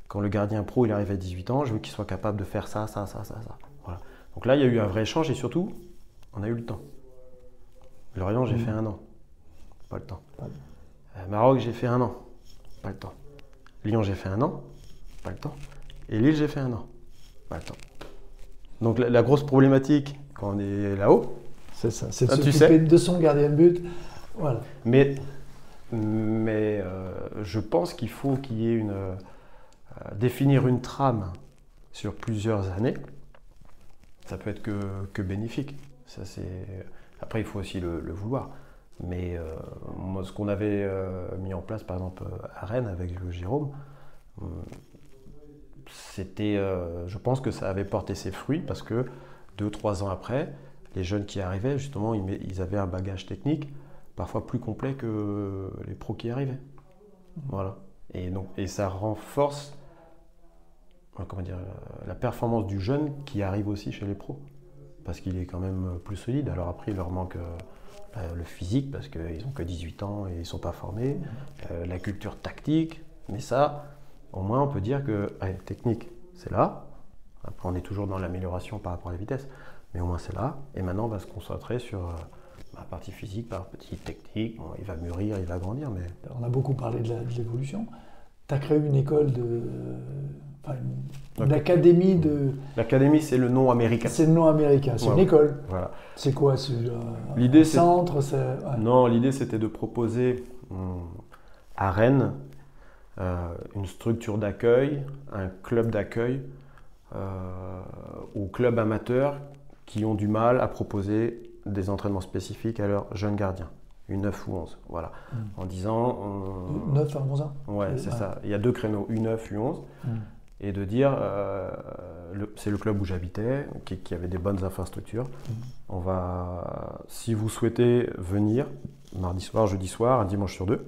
quand le gardien pro il arrive à 18 ans, je veux qu'il soit capable de faire ça. Voilà. Donc là il y a eu un vrai échange et surtout on a eu le temps. Lorient j'ai fait 1 an, pas le temps. Maroc j'ai fait 1 an, pas le temps. Lyon j'ai fait 1 an, pas le temps. Et Lille j'ai fait 1 an, pas le temps. Donc la grosse problématique quand on est là-haut, c'est ça, c'est de s'occuper de son gardien de but. Voilà. Mais je pense qu'il faut qu'il y ait définir une trame sur plusieurs années. Ça peut être que bénéfique. Ça, après, il faut aussi le vouloir. Mais moi, ce qu'on avait mis en place, par exemple, à Rennes avec le Jérôme, c'était, je pense que ça avait porté ses fruits parce que 2-3 ans après, les jeunes qui arrivaient, justement, ils avaient un bagage technique parfois plus complet que les pros qui arrivaient. Voilà. Et ça renforce la performance du jeune qui arrive aussi chez les pros. Parce qu'il est quand même plus solide. Alors après, il leur manque le physique parce qu'ils n'ont que 18 ans et ils ne sont pas formés. La culture tactique. Mais ça, au moins, on peut dire que technique, c'est là. Après, on est toujours dans l'amélioration par rapport à la vitesse. Mais au moins, c'est là. Et maintenant, on va se concentrer sur la partie physique, par petite technique. Bon, il va mûrir, il va grandir. Mais... On a beaucoup parlé de l'évolution. Tu as créé une école une académie de... L'académie, c'est le nom américain. C'est le nom américain, c'est une école. Voilà. C'est quoi l'idée, centre Non, l'idée, c'était de proposer à Rennes une structure d'accueil, un club d'accueil aux clubs amateurs qui ont du mal à proposer des entraînements spécifiques à leurs jeunes gardiens, U9 ou 11, voilà. En disant... 9 à 11 ans. Ouais, c'est ça. Il y a 2 créneaux, U9, U11, et de dire, c'est le club où j'habitais, qui avait des bonnes infrastructures. On va, si vous souhaitez venir, mardi soir, jeudi soir, un dimanche sur 2,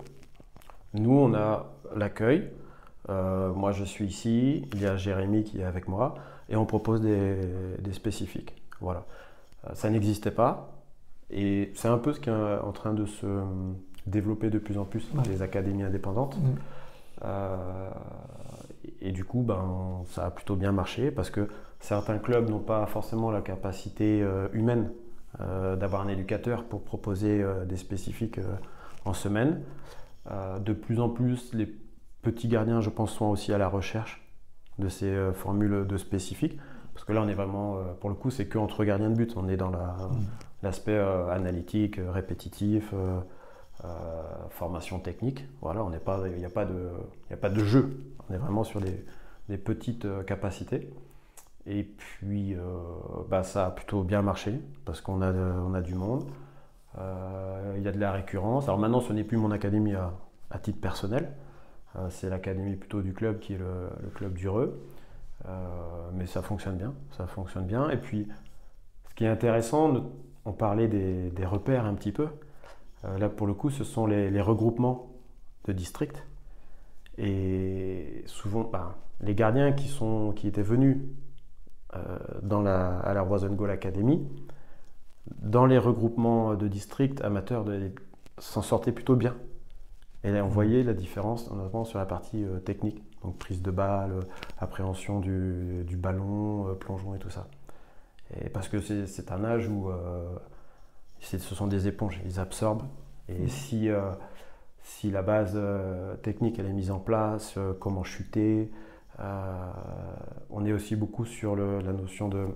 nous, on a l'accueil. Moi, je suis ici, il y a Jérémy qui est avec moi, et on propose des spécifiques. Voilà. Ça n'existait pas, et c'est un peu ce qui est en train de se développer de plus en plus, les académies indépendantes. Et du coup, ben, ça a plutôt bien marché parce que certains clubs n'ont pas forcément la capacité humaine d'avoir un éducateur pour proposer des spécifiques en semaine. De plus en plus, les petits gardiens, je pense, sont aussi à la recherche de ces formules de spécifiques. Parce que là, on est vraiment, pour le coup, c'est qu'entre gardiens de but. On est dans l'aspect analytique, répétitif, formation technique. Voilà, il n'y a pas de jeu. On est vraiment sur des petites capacités. Et puis, ça a plutôt bien marché parce qu'on a du monde. Il y a de la récurrence. Alors maintenant, ce n'est plus mon académie à titre personnel. C'est l'académie plutôt du club qui est le club d'Ureux. Mais ça fonctionne bien. Ça fonctionne bien. Et puis, ce qui est intéressant, on parlait des repères un petit peu. Là, pour le coup, ce sont les regroupements de districts. Et souvent, les gardiens qui étaient venus à la Roison Goal Academy, dans les regroupements de districts amateurs, s'en sortaient plutôt bien. Et là, on voyait la différence, notamment sur la partie technique, donc prise de balle, appréhension du ballon, plongeon et tout ça. Et parce que c'est un âge où ce sont des éponges, ils absorbent. Et si la base technique elle est mise en place, comment chuter, on est aussi beaucoup sur la notion de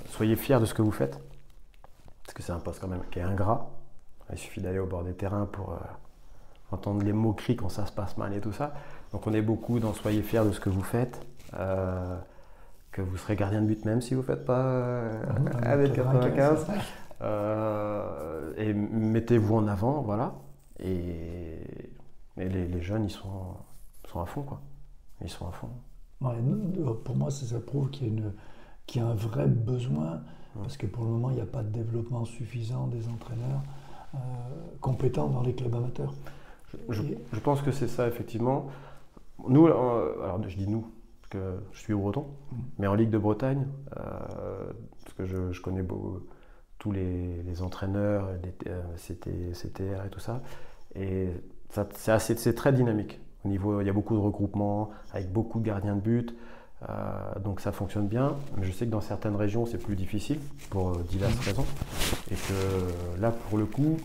soyez fiers de ce que vous faites, parce que c'est un poste quand même qui est ingrat. Il suffit d'aller au bord des terrains pour entendre les moqueries quand ça se passe mal et tout ça. Donc on est beaucoup dans soyez fiers de ce que vous faites, que vous serez gardien de but même si vous ne faites pas avec 95. Et mettez-vous en avant, voilà. Et les jeunes, ils sont à fond, quoi. Ils sont à fond. Ouais, pour moi, ça prouve qu'il y a un vrai besoin, parce que pour le moment, il n'y a pas de développement suffisant des entraîneurs compétents dans les clubs amateurs. Je pense que c'est ça, effectivement. Nous, alors je dis nous, parce que je suis breton, mais en Ligue de Bretagne, parce que je connais tous les entraîneurs, CTR et tout ça, et c'est très dynamique. Au niveau, il y a beaucoup de regroupements, avec beaucoup de gardiens de but, donc ça fonctionne bien. Mais je sais que dans certaines régions, c'est plus difficile, pour diverses raisons. Et que là, pour le coup,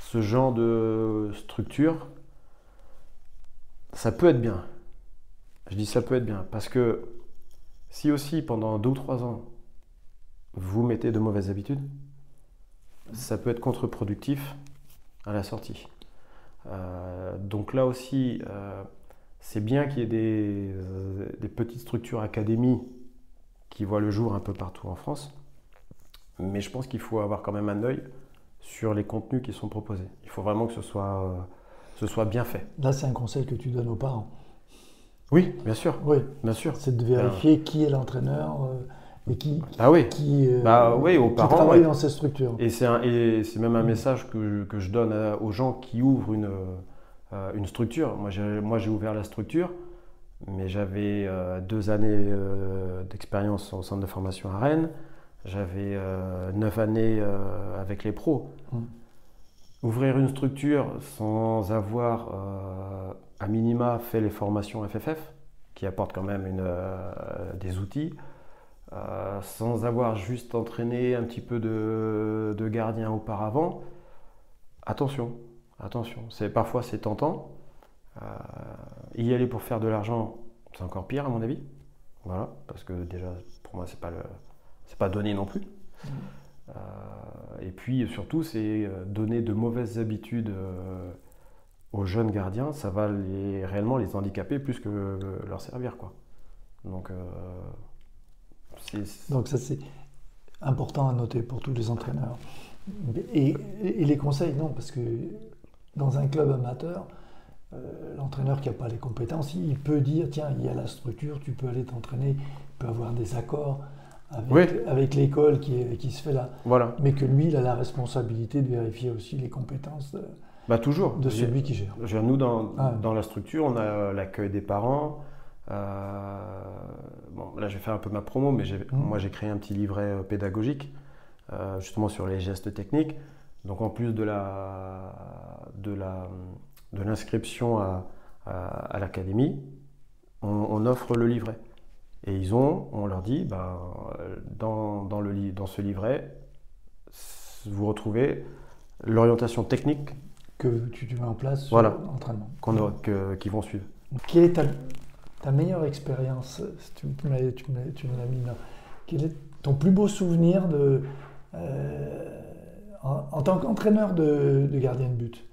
ce genre de structure, ça peut être bien. Je dis ça peut être bien, parce que si aussi pendant 2 ou 3 ans, vous mettez de mauvaises habitudes, ça peut être contre-productif à la sortie. Donc là aussi, c'est bien qu'il y ait des petites structures académies qui voient le jour un peu partout en France, mais je pense qu'il faut avoir quand même un œil sur les contenus qui sont proposés. Il faut vraiment que ce soit bien fait. Là, c'est un conseil que tu donnes aux parents. Oui, bien sûr. Oui, bien sûr. C'est de vérifier qui est l'entraîneur et qui travaille dans ces structures. Et c'est même un message que je donne aux gens qui ouvrent une structure. Moi, j'ai ouvert la structure, mais j'avais 2 années d'expérience au centre de formation à Rennes. J'avais 9 années avec les pros. Ouvrir une structure sans avoir à minima fait les formations FFF, qui apportent quand même des outils, sans avoir juste entraîné un petit peu de gardien auparavant, attention. Parfois c'est tentant. Y aller pour faire de l'argent, c'est encore pire à mon avis. Voilà, parce que déjà pour moi c'est pas donné non plus. Et puis surtout c'est donner de mauvaises habitudes aux jeunes gardiens, ça va réellement les handicaper plus que leur servir, quoi. Donc ça c'est important à noter pour tous les entraîneurs. Et les conseils, non, parce que dans un club amateur, l'entraîneur qui n'a pas les compétences, il peut dire tiens, il y a la structure, tu peux aller t'entraîner, il peut avoir des accords avec l'école qui se fait là. Voilà. Mais que lui, il a la responsabilité de vérifier aussi les compétences toujours. de celui qui gère. Nous, dans la structure, on a l'accueil des parents. Là, je vais faire un peu ma promo, mais moi, j'ai créé un petit livret pédagogique, justement sur les gestes techniques. Donc, en plus de l'inscription à l'académie, on offre le livret. Et on leur dit, dans ce livret, vous retrouvez l'orientation technique que tu mets en place voilà, sur l'entraînement. Qui vont suivre. Quelle est ta meilleure expérience? Tu me l'as mis là. Quel est ton plus beau souvenir en tant qu'entraîneur de gardien de but?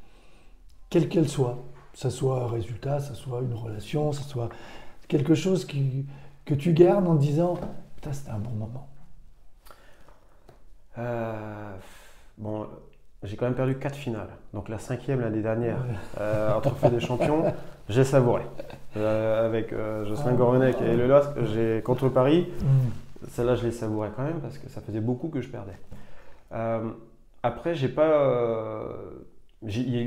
Quelle qu'elle soit. Ça soit un résultat, ça soit une relation, ça soit quelque chose que tu gardes en te disant « Putain, c'était un bon moment ». J'ai quand même perdu 4 finales. Donc la 5e l'année dernière, en Trophée des Champions, j'ai savouré. Avec Jocelyn Gourvenec et le LOSC, contre Paris, celle-là je l'ai savouré quand même parce que ça faisait beaucoup que je perdais. Après, il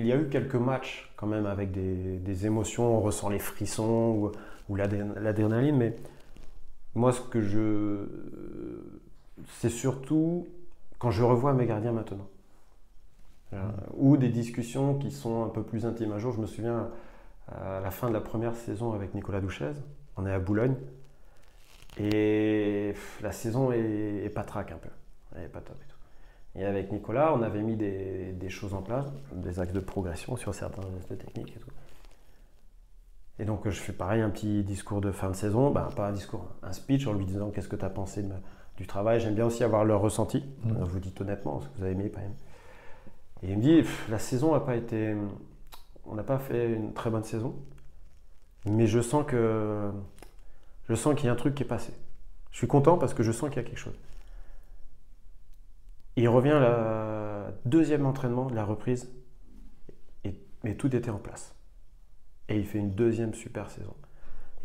y a eu quelques matchs quand même avec des émotions, on ressent les frissons ou l'adrénaline, mais moi c'est surtout quand je revois mes gardiens maintenant. Ou des discussions qui sont un peu plus intimes. Un jour, je me souviens, à la fin de la première saison avec Nicolas Douchez, on est à Boulogne, et la saison est patraque un peu. Elle est pas top et tout. Et avec Nicolas, on avait mis des choses en place, des axes de progression sur certains aspects techniques et tout. Et donc, je fais pareil, un petit discours de fin de saison, pas un discours, un speech en lui disant qu'est-ce que tu as pensé du travail. J'aime bien aussi avoir leur ressenti. Je vous dis honnêtement, ce que vous avez aimé, pas aimé. Et il me dit, la saison n'a pas été... On n'a pas fait une très bonne saison, mais je sens qu'il y a un truc qui est passé. Je suis content parce que je sens qu'il y a quelque chose. Il revient à la 2e entraînement de la reprise, mais tout était en place. Et il fait une 2e super saison.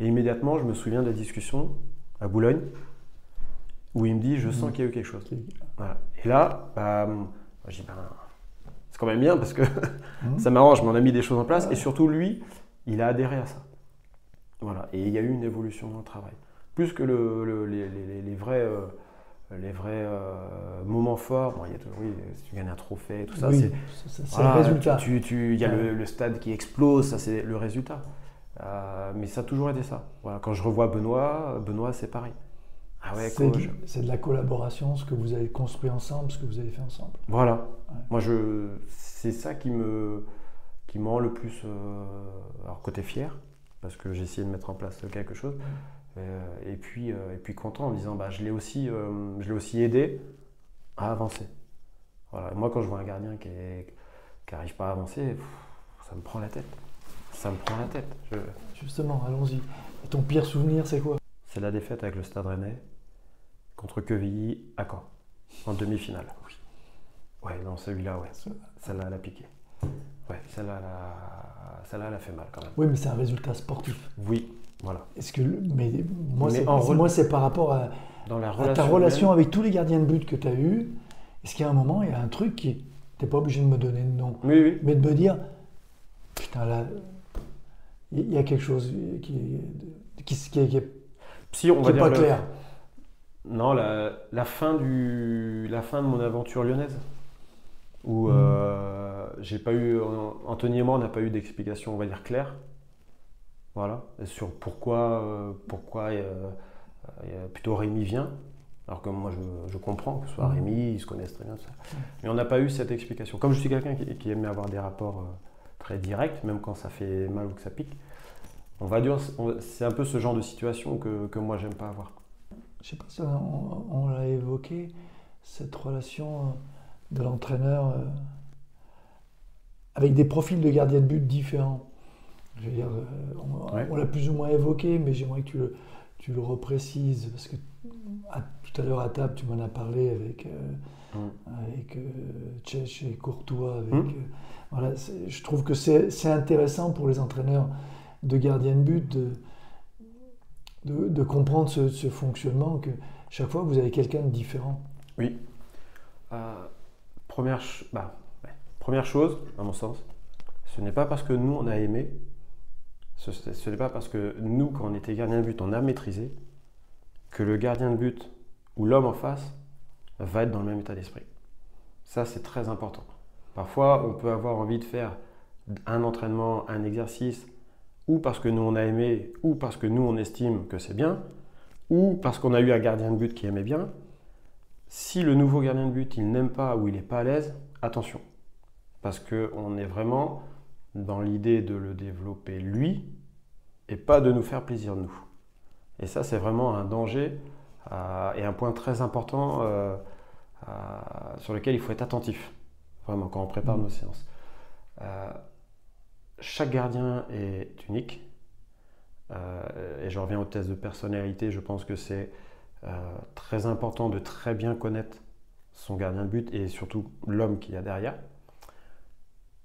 Et immédiatement, je me souviens de la discussion à Boulogne, où il me dit, je sens qu'il y a eu quelque chose. Voilà. Et là, je dis, c'est quand même bien parce que ça m'arrange, mais on a mis des choses en place. Et surtout, lui, il a adhéré à ça. Voilà. Et il y a eu une évolution dans le travail. Plus que les vrais moments forts. Il y a toujours, si tu gagnes un trophée, tout ça. Oui, c'est le résultat. Il y a le stade qui explose, ça c'est le résultat. Mais ça a toujours été ça. Voilà. Quand je revois Benoît, c'est pareil. Ah ouais, c'est de la collaboration, ce que vous avez construit ensemble, ce que vous avez fait ensemble. Voilà. Ouais. Moi, c'est ça qui me rend le plus côté fier, parce que j'ai essayé de mettre en place quelque chose. Et puis content en me disant je l'ai aussi aidé à avancer. Voilà. Et moi, quand je vois un gardien qui n'arrive pas à avancer, ça me prend la tête. Justement, allons-y. Et ton pire souvenir, c'est quoi? C'est la défaite avec le Stade Rennais contre Quevilly à Caen, en demi-finale. Oui. Ouais, non, celui-là, ouais. Celle-là, elle a piqué. Ouais, celle-là, elle a fait mal quand même. Oui, mais c'est un résultat sportif. Oui, voilà. Moi, c'est par rapport à ta relation avec tous les gardiens de but que tu as eu. Est-ce qu'il y a un moment, il y a un truc tu n'es pas obligé de me donner de nom, oui. Mais de me dire, putain, là, il y a quelque chose qui est pas clair. Non, la fin de mon aventure lyonnaise, où j'ai pas eu, Anthony et moi, on n'a pas eu d'explication, on va dire, claire. Voilà, sur pourquoi plutôt Rémi vient. Alors que moi, je comprends que ce soit Rémi, ils se connaissent très bien, tout ça. Mais on n'a pas eu cette explication. Comme je suis quelqu'un qui aime avoir des rapports très directs, même quand ça fait mal ou que ça pique, on va dire, c'est un peu ce genre de situation que moi, j'aime pas avoir. Je sais pas si on l'a évoqué, cette relation de l'entraîneur avec des profils de gardiens de but différents. Je veux dire, on l'a plus ou moins évoqué, mais j'aimerais que tu le reprécises, parce que tout à l'heure à table, tu m'en as parlé avec Tchèche et Courtois. Voilà, je trouve que c'est intéressant pour les entraîneurs de gardiens de but de comprendre ce fonctionnement, que chaque fois vous avez quelqu'un de différent. Oui. Première chose, à mon sens, ce n'est pas parce que nous on a aimé, ce n'est pas parce que nous, quand on était gardien de but, on a maîtrisé, que le gardien de but ou l'homme en face va être dans le même état d'esprit. Ça, c'est très important. Parfois, on peut avoir envie de faire un entraînement, un exercice ou parce que nous on a aimé, ou parce que nous on estime que c'est bien, ou parce qu'on a eu un gardien de but qui aimait bien, si le nouveau gardien de but il n'aime pas ou il n'est pas à l'aise, attention. Parce qu'on est vraiment dans l'idée de le développer lui et pas de nous faire plaisir nous. Et ça c'est vraiment un danger et un point très important sur lequel il faut être attentif, vraiment quand on prépare nos séances. Chaque gardien est unique. Et je reviens au test de personnalité, je pense que c'est très important de très bien connaître son gardien de but et surtout l'homme qu'il y a derrière.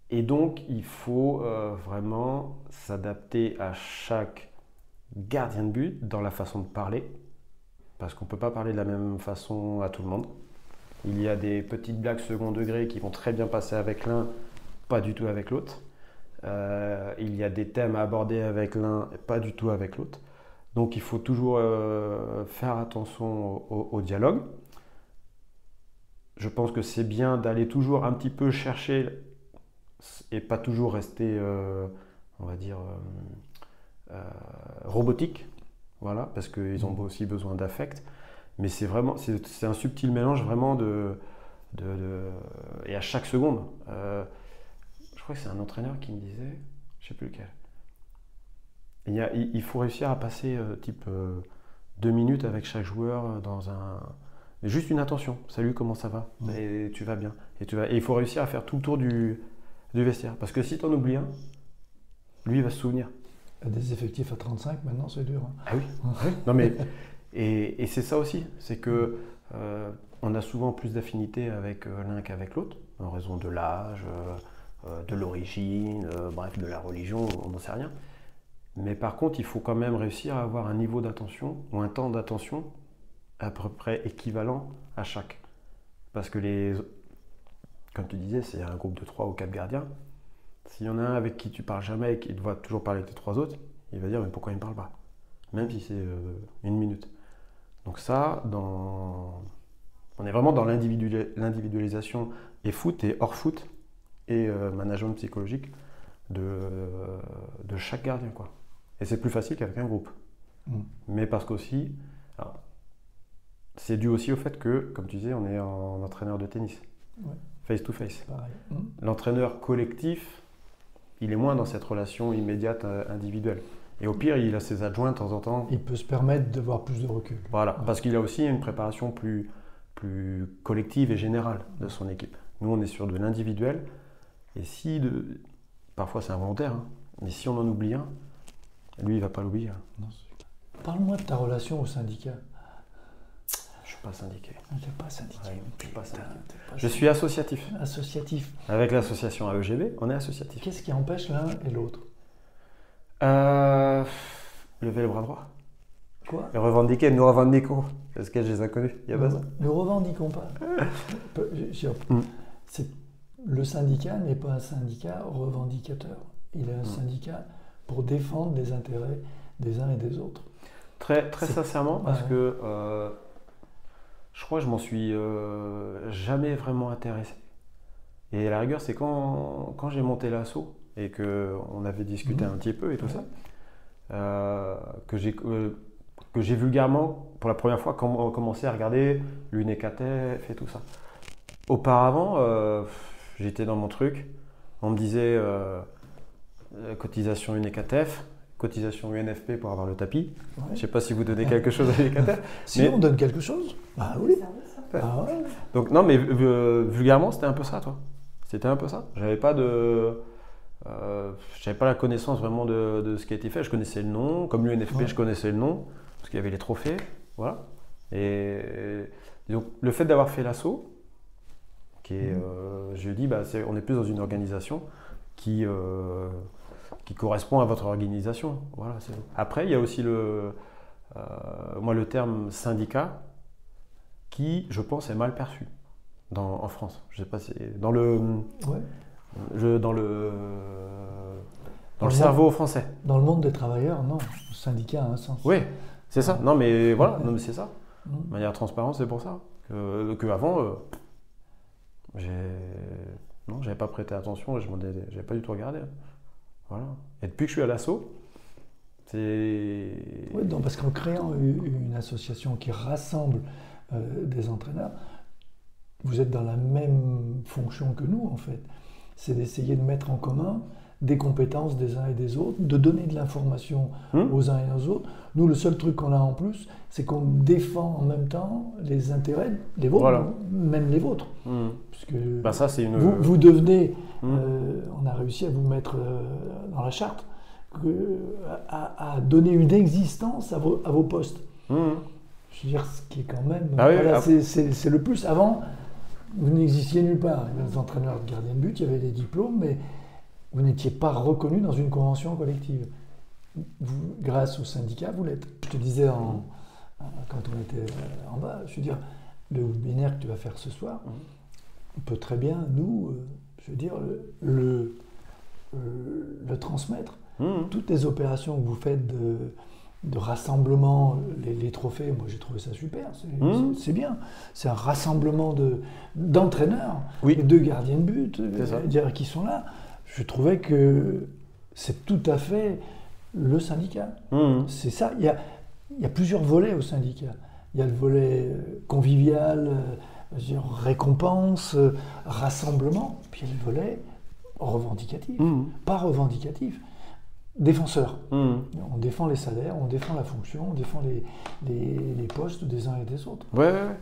Et donc, il faut vraiment s'adapter à chaque gardien de but dans la façon de parler, parce qu'on ne peut pas parler de la même façon à tout le monde. Il y a des petites blagues second degré qui vont très bien passer avec l'un, pas du tout avec l'autre. Il y a des thèmes à aborder avec l'un et pas du tout avec l'autre. Donc il faut toujours faire attention au dialogue. Je pense que c'est bien d'aller toujours un petit peu chercher et pas toujours rester, on va dire, robotique. Voilà, parce qu'ils ont aussi besoin d'affect. Mais c'est un subtil mélange vraiment et à chaque seconde. Je crois que c'est un entraîneur qui me disait, je ne sais plus lequel. Il faut réussir à passer 2 minutes avec chaque joueur dans juste une attention. Salut, comment ça va? Et tu vas bien. Et il faut réussir à faire tout le tour du vestiaire. Parce que si tu en oublies un, lui il va se souvenir. Des effectifs à 35, maintenant c'est dur. Ah oui, oui. Non, mais, et c'est ça aussi. C'est que on a souvent plus d'affinité avec l'un qu'avec l'autre, en raison de l'âge, de l'origine, bref, de la religion, on n'en sait rien. Mais par contre, il faut quand même réussir à avoir un niveau d'attention ou un temps d'attention à peu près équivalent à chaque. Parce que comme tu disais, c'est un groupe de 3 ou 4 gardiens. S'il y en a un avec qui tu parles jamais et qui doit toujours parler avec les 3 autres, il va dire mais pourquoi il ne me parle pas? Même si c'est 1 minute. Donc ça, on est vraiment dans l'individualisation et foot et hors foot et management psychologique de chaque gardien, quoi. Et c'est plus facile qu'avec un groupe. Mais parce qu'aussi, c'est dû aussi au fait que, comme tu disais, on est en entraîneur de tennis. Ouais. Face to face. Pareil. L'entraîneur collectif, il est moins dans cette relation immédiate individuelle. Et au pire, il a ses adjoints de temps en temps. Il peut se permettre d'avoir plus de recul. Voilà, parce qu'il a aussi une préparation plus collective et générale de son équipe. Nous, on est sur de l'individuel. Et parfois c'est involontaire, hein, mais si on en oublie un, lui, il ne va pas l'oublier. Non, parle-moi de ta relation au syndicat. Je ne suis pas syndiqué. Tu n'es pas syndiqué. Ouais, je suis pas syndiqué. Je suis associatif. Associatif. Avec l'association AEGB, on est associatif. Qu'est-ce qui empêche l'un et l'autre? Lever le bras droit. Quoi? Et revendiquer, nous revendiquons. Est-ce que je les ai connus? Il n'y a pas ça? Ne revendiquons pas. Le syndicat n'est pas un syndicat revendicateur. Il est un syndicat pour défendre les intérêts des uns et des autres. Très sincèrement, parce que je crois que je m'en suis jamais vraiment intéressé. Et à la rigueur, c'est quand j'ai monté l'asso et qu'on avait discuté un petit peu et tout ça, que j'ai vulgairement, pour la première fois, commencé à regarder l'UNECATEF et tout ça. Auparavant, j'étais dans mon truc, on me disait cotisation UNECATEF, cotisation UNFP pour avoir le tapis. Ouais. Je ne sais pas si vous donnez quelque chose à l'UNECATEF. Si on donne quelque chose, bah oui. Ah ouais. Donc non, mais vulgairement, c'était un peu ça, toi. C'était un peu ça. J'avais pas la connaissance vraiment de ce qui a été fait. Je connaissais le nom, comme l'UNFP, je connaissais le nom parce qu'il y avait les trophées, voilà. Et donc le fait d'avoir fait l'assaut, je dis, on est plus dans une organisation qui correspond à votre organisation. Voilà, après, il y a aussi le terme syndicat qui, je pense, est mal perçu en France. Je sais pas si dans le cerveau français. Dans le monde des travailleurs, non. Le syndicat a un sens. Oui, c'est ça. Non, mais voilà, non, mais c'est ça. De manière transparente, c'est pour ça que avant, j'avais pas prêté attention, j'avais pas du tout regardé. Voilà. Et depuis que je suis à l'asso, Oui, non, parce qu'en créant une association qui rassemble des entraîneurs, vous êtes dans la même fonction que nous, en fait. C'est d'essayer de mettre en commun des compétences des uns et des autres, de donner de l'information aux uns et aux autres. Nous, le seul truc qu'on a en plus, c'est qu'on défend en même temps les intérêts, les vôtres, Voilà. même les vôtres. Puisque Ça, c'est une... vous devenez, on a réussi à vous mettre dans la charte, à donner une existence à vos postes. Je veux dire, ce qui est quand même... c'est le plus. Avant, vous n'existiez nulle part. Il y avait des entraîneurs de gardiens de but, il y avait des diplômes, mais vous n'étiez pas reconnu dans une convention collective. Vous, grâce au syndicat, vous l'êtes. Je te disais quand on était en bas, je veux dire, le webinaire que tu vas faire ce soir, on peut très bien, nous, je veux dire, le transmettre. Toutes les opérations que vous faites de rassemblement, les trophées, moi j'ai trouvé ça super, c'est bien. C'est un rassemblement d'entraîneurs et de gardiens de but qui sont là. Je trouvais que c'est tout à fait le syndicat. C'est ça. Il y a plusieurs volets au syndicat. Il y a le volet convivial, récompense, rassemblement, puis il y a le volet revendicatif. Pas revendicatif, défenseur. On défend les salaires, on défend la fonction, on défend les postes des uns et des autres.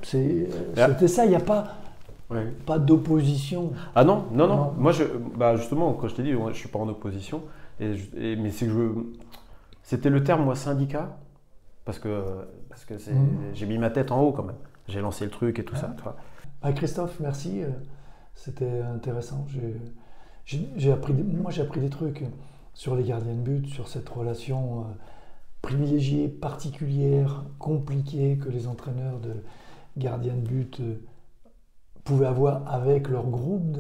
C'était ça, il n'y a pas d'opposition. Ah non. Moi, justement, quand je t'ai dit, moi, je ne suis pas en opposition, mais c'est que c'était le terme, moi, syndicat, parce que j'ai mis ma tête en haut quand même. J'ai lancé le truc et tout ça. Tu vois. Christophe, merci. C'était intéressant. J'ai appris des trucs sur les gardiens de but, sur cette relation privilégiée, particulière, compliquée que les entraîneurs de gardiens de but pouvaient avoir avec leur groupe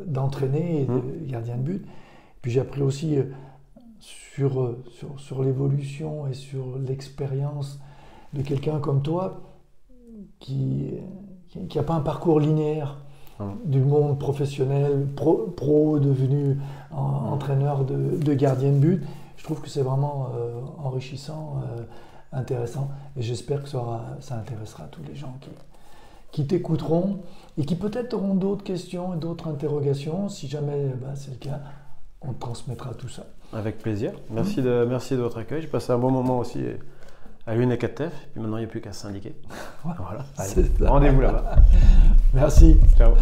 d'entraînés et de gardiens de but. Puis j'ai appris aussi sur l'évolution et sur l'expérience de quelqu'un comme toi qui n'a pas un parcours linéaire du monde professionnel, pro devenu entraîneur de gardien de but. Je trouve que c'est vraiment enrichissant, intéressant, et j'espère que ça intéressera tous les gens qui t'écouteront et qui peut-être auront d'autres questions et d'autres interrogations. Si jamais c'est le cas, on transmettra tout ça. Avec plaisir. Merci de votre accueil. J'ai passé un bon moment aussi à l'UNECATEF, puis maintenant il n'y a plus qu'à se syndiquer. Voilà. Rendez-vous là-bas. Merci. Ciao.